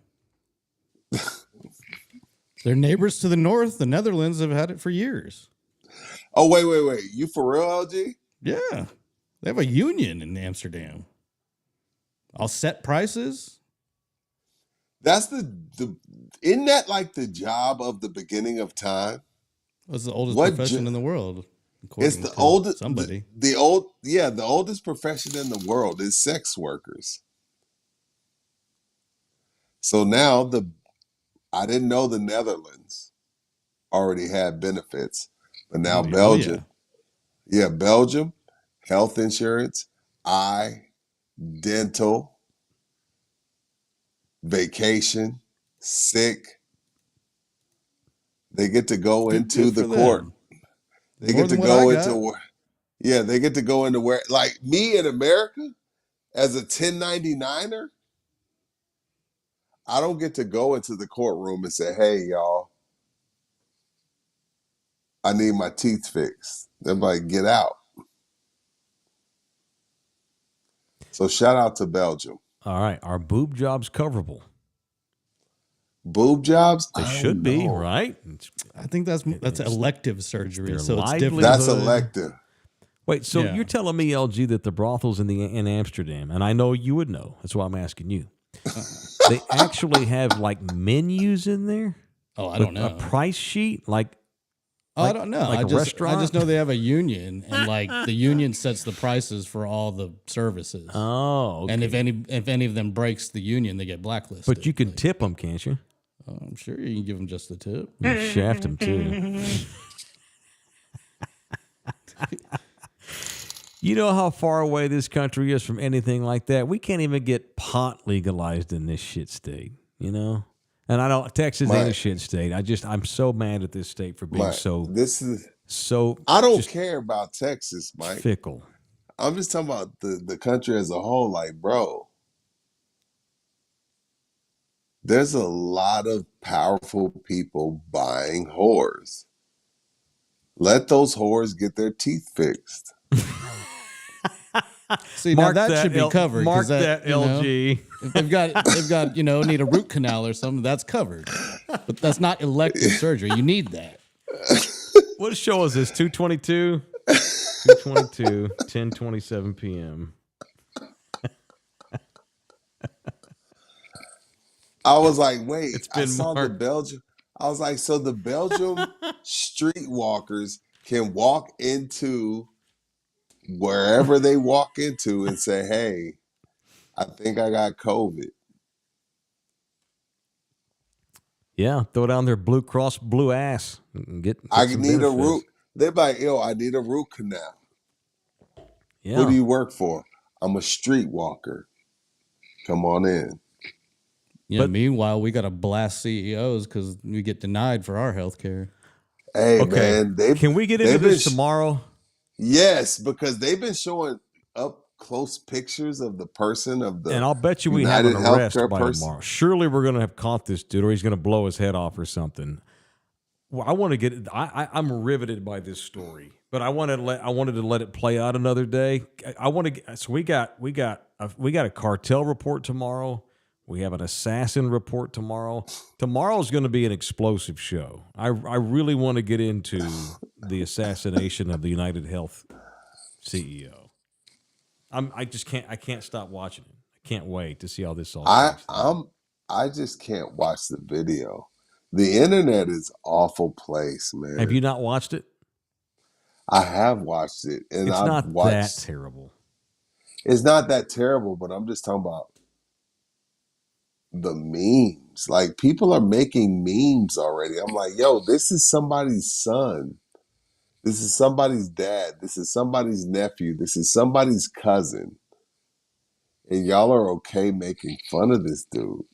Their neighbors to the north, the Netherlands, have had it for years. Oh, wait. You for real, LG? Yeah. They have a union in Amsterdam. All set prices. That's isn't that like the job of the beginning of time? It's the oldest What profession in the world. It's the according to oldest somebody. The oldest profession in the world is sex workers. So now I didn't know the Netherlands already had benefits, but now Belgium. Yeah, Belgium, health insurance, dental, vacation, sick. They get to go into the court. They More get to than what go I into they get to go into where, like me in America as a 1099er, I don't get to go into the courtroom and say, "Hey, y'all, I need my teeth fixed." They're like, "Get out." So shout out to Belgium. All right. Are boob jobs coverable? Boob jobs? They I should don't be, know. right? I think that's elective surgery, their so it's different. livelihood. That's elective. Wait, so Yeah. you're telling me, LG, that the brothels in Amsterdam, and I know you would know. That's why I'm asking you. They actually have like menus in there? Oh, I don't know. A price sheet? Like I don't know. like I a just restaurant? know they have a union, and like the union sets the prices for all the services. Oh, okay. And if any of them breaks the union, they get blacklisted. But you can tip them, can't you? I'm sure you can give them just the tip. You can shaft them too. You know how far away this country is from anything like that? We can't even get pot legalized in this shit state, you know? And I don't, Texas ain't a shit state. I'm so mad at this state for being I don't care about Texas, Mike. Fickle. I'm just talking about the country as a whole. Like, bro, there's a lot of powerful people buying whores. Let those whores get their teeth fixed. See, Mark now that should be covered. Mark 'cause that, LG. If they've got need a root canal or something, that's covered. But that's not elective surgery. You need that. What show is this? 222? 222, 10:27 p.m. I was like, wait, It's been I saw the marked. Belgium. I was like, so the Belgium streetwalkers can walk into wherever they walk into and say, "Hey, I think I got COVID." Yeah, throw down their Blue Cross blue ass and get I some need a benefits. root. They're like, "Yo, I need a root canal." Yeah. Who do you work for? I'm a streetwalker. Come on in. Yeah. Meanwhile, we got to blast CEOs because we get denied for our health care. Hey, Okay. man, Can we get into this tomorrow? Yes, because they've been showing up close pictures of the person of the. And I'll bet you we United have an arrest Healthcare by person. tomorrow. Surely we're going to have caught this dude, or he's going to blow his head off or something. Well, I want to get. I'm riveted by this story, but I wanted to let it play out another day. I want to. So we got a cartel report tomorrow. We have an assassin report tomorrow. Tomorrow's going to be an explosive show. I really want to get into the assassination of the United Health CEO. I can't stop watching it. I can't wait to see how this all plays out. I just can't watch the video. The internet is an awful place, man. Have you not watched it? I have watched it, and It's I've not watched. that terrible. It's not that terrible, but I'm just talking about the memes. Like, people are making memes already. I'm like, yo, this is somebody's son. This is somebody's dad. This is somebody's nephew. This is somebody's cousin. And y'all are okay making fun of this dude.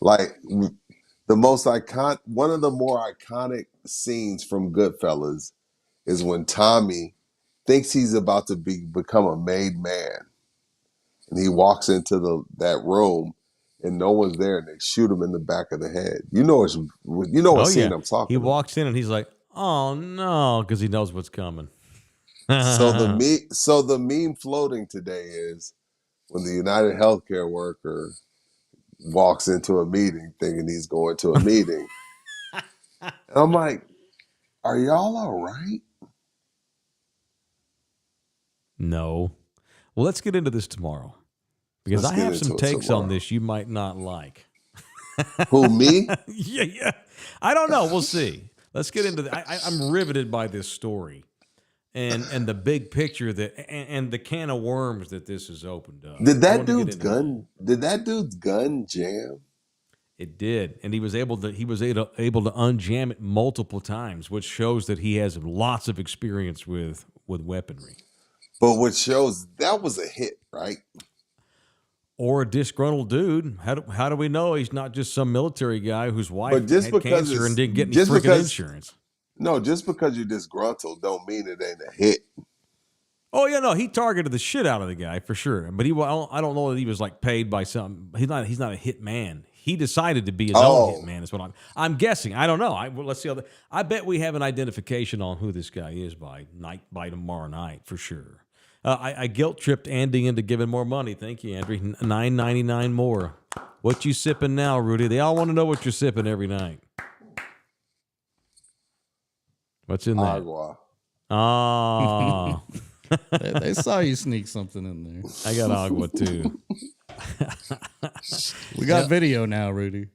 Like, one of the more iconic scenes from Goodfellas is when Tommy thinks he's about to become a made man, and he walks into that room, and no one's there, and they shoot him in the back of the head. You know what scene I'm talking He about. walks in and he's like, "Oh no," because he knows what's coming. So the meme floating today is when the United Healthcare worker walks into a meeting thinking he's going to a meeting. And I'm like, are y'all all right? No. Well, let's get into this tomorrow because I have some takes on this you might not like. Who, me? Yeah. I don't know. We'll see. Let's get into that. I'm riveted by this story and the big picture and the can of worms that this has opened up. Did that dude's gun jam? It did, and he was able to unjam it multiple times, which shows that he has lots of experience with weaponry. But what shows that was a hit, right? Or a disgruntled dude. How do we know he's not just some military guy whose wife had cancer and didn't get any freaking insurance? No, just because you're disgruntled don't mean it ain't a hit. Oh yeah, no, he targeted the shit out of the guy for sure. But I don't know that he was like paid by some. He's not a hit man. He decided to be his own hit man. Is what I'm guessing. I don't know. Let's see. I bet we have an identification on who this guy is by tomorrow night for sure. I guilt tripped Andy into giving more money. Thank you, Andrew. $9.99 more. What you sipping now, Rudy? They all want to know what you're sipping every night. What's in there? Agua. Ah. They saw you sneak something in there. I got agua too. We got video now, Rudy.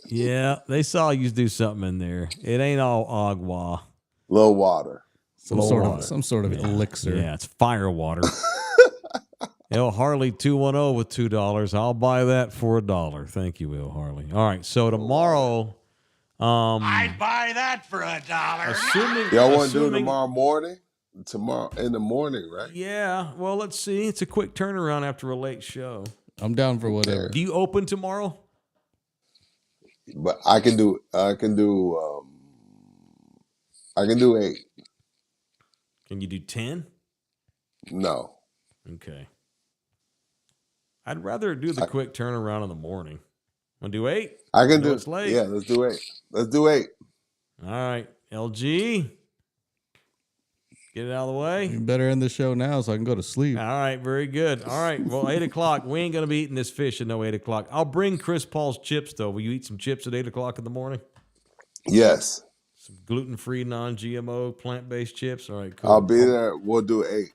Yeah, they saw you do something in there. It ain't all agua. Little water. Some sort of elixir. Yeah, it's fire water. El Harley 210 with $2. I'll buy that for $1. Thank you, El Harley. All right, so tomorrow. I'd buy that for $1. Y'all want to do it tomorrow morning? Tomorrow in the morning, right? Yeah. Well, let's see. It's a quick turnaround after a late show. I'm down for whatever. Do you open tomorrow? But I can do 8. Can you do 10? No. Okay. I'd rather do the quick turnaround in the morning. Want to do 8? I can do. It's late. Yeah, let's do 8. Let's do 8. All right, LG. Get it out of the way. You better end the show now so I can go to sleep. All right, very good. All right, well, 8 o'clock. We ain't going to be eating this fish at no 8 o'clock. I'll bring Chris Paul's chips, though. Will you eat some chips at 8 o'clock in the morning? Yes. Some gluten-free, non-GMO, plant-based chips? All right, cool. I'll be there. We'll do 8.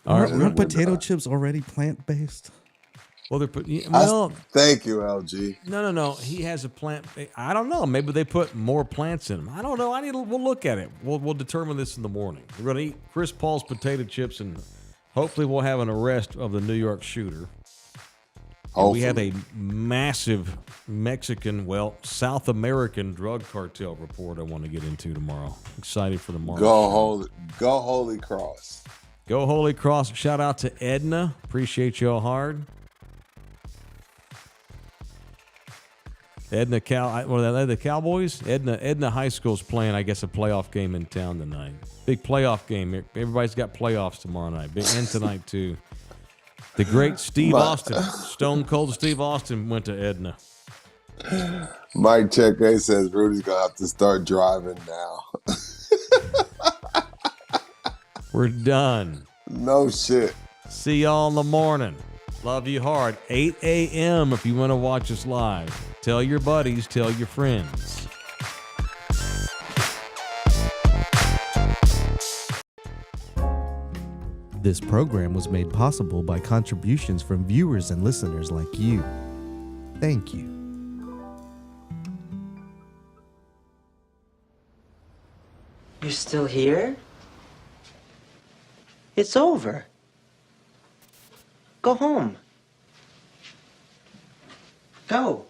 All right, aren't potato chips already plant-based? Well, they're thank you, LG. No. He has a plant. I don't know. Maybe they put more plants in them. I don't know. We'll look at it. We'll determine this in the morning. We're going to eat Chris Paul's potato chips, and hopefully we'll have an arrest of the New York shooter. We have a massive South American drug cartel report I want to get into tomorrow. Excited for tomorrow. Go Holy Cross. Go Holy Cross. Shout out to Edna. Appreciate y'all hard. Edna the Cowboys? Edna High School's playing, I guess, a playoff game in town tonight. Big playoff game. Everybody's got playoffs tomorrow night. And tonight, too. The great Steve Austin, Stone Cold Steve Austin, went to Edna. Mike Cheque says Rudy's going to have to start driving now. We're done. No shit. See y'all in the morning. Love you hard. 8 a.m. if you want to watch us live. Tell your buddies, tell your friends. This program was made possible by contributions from viewers and listeners like you. Thank you. You're still here? It's over. Go home. Go.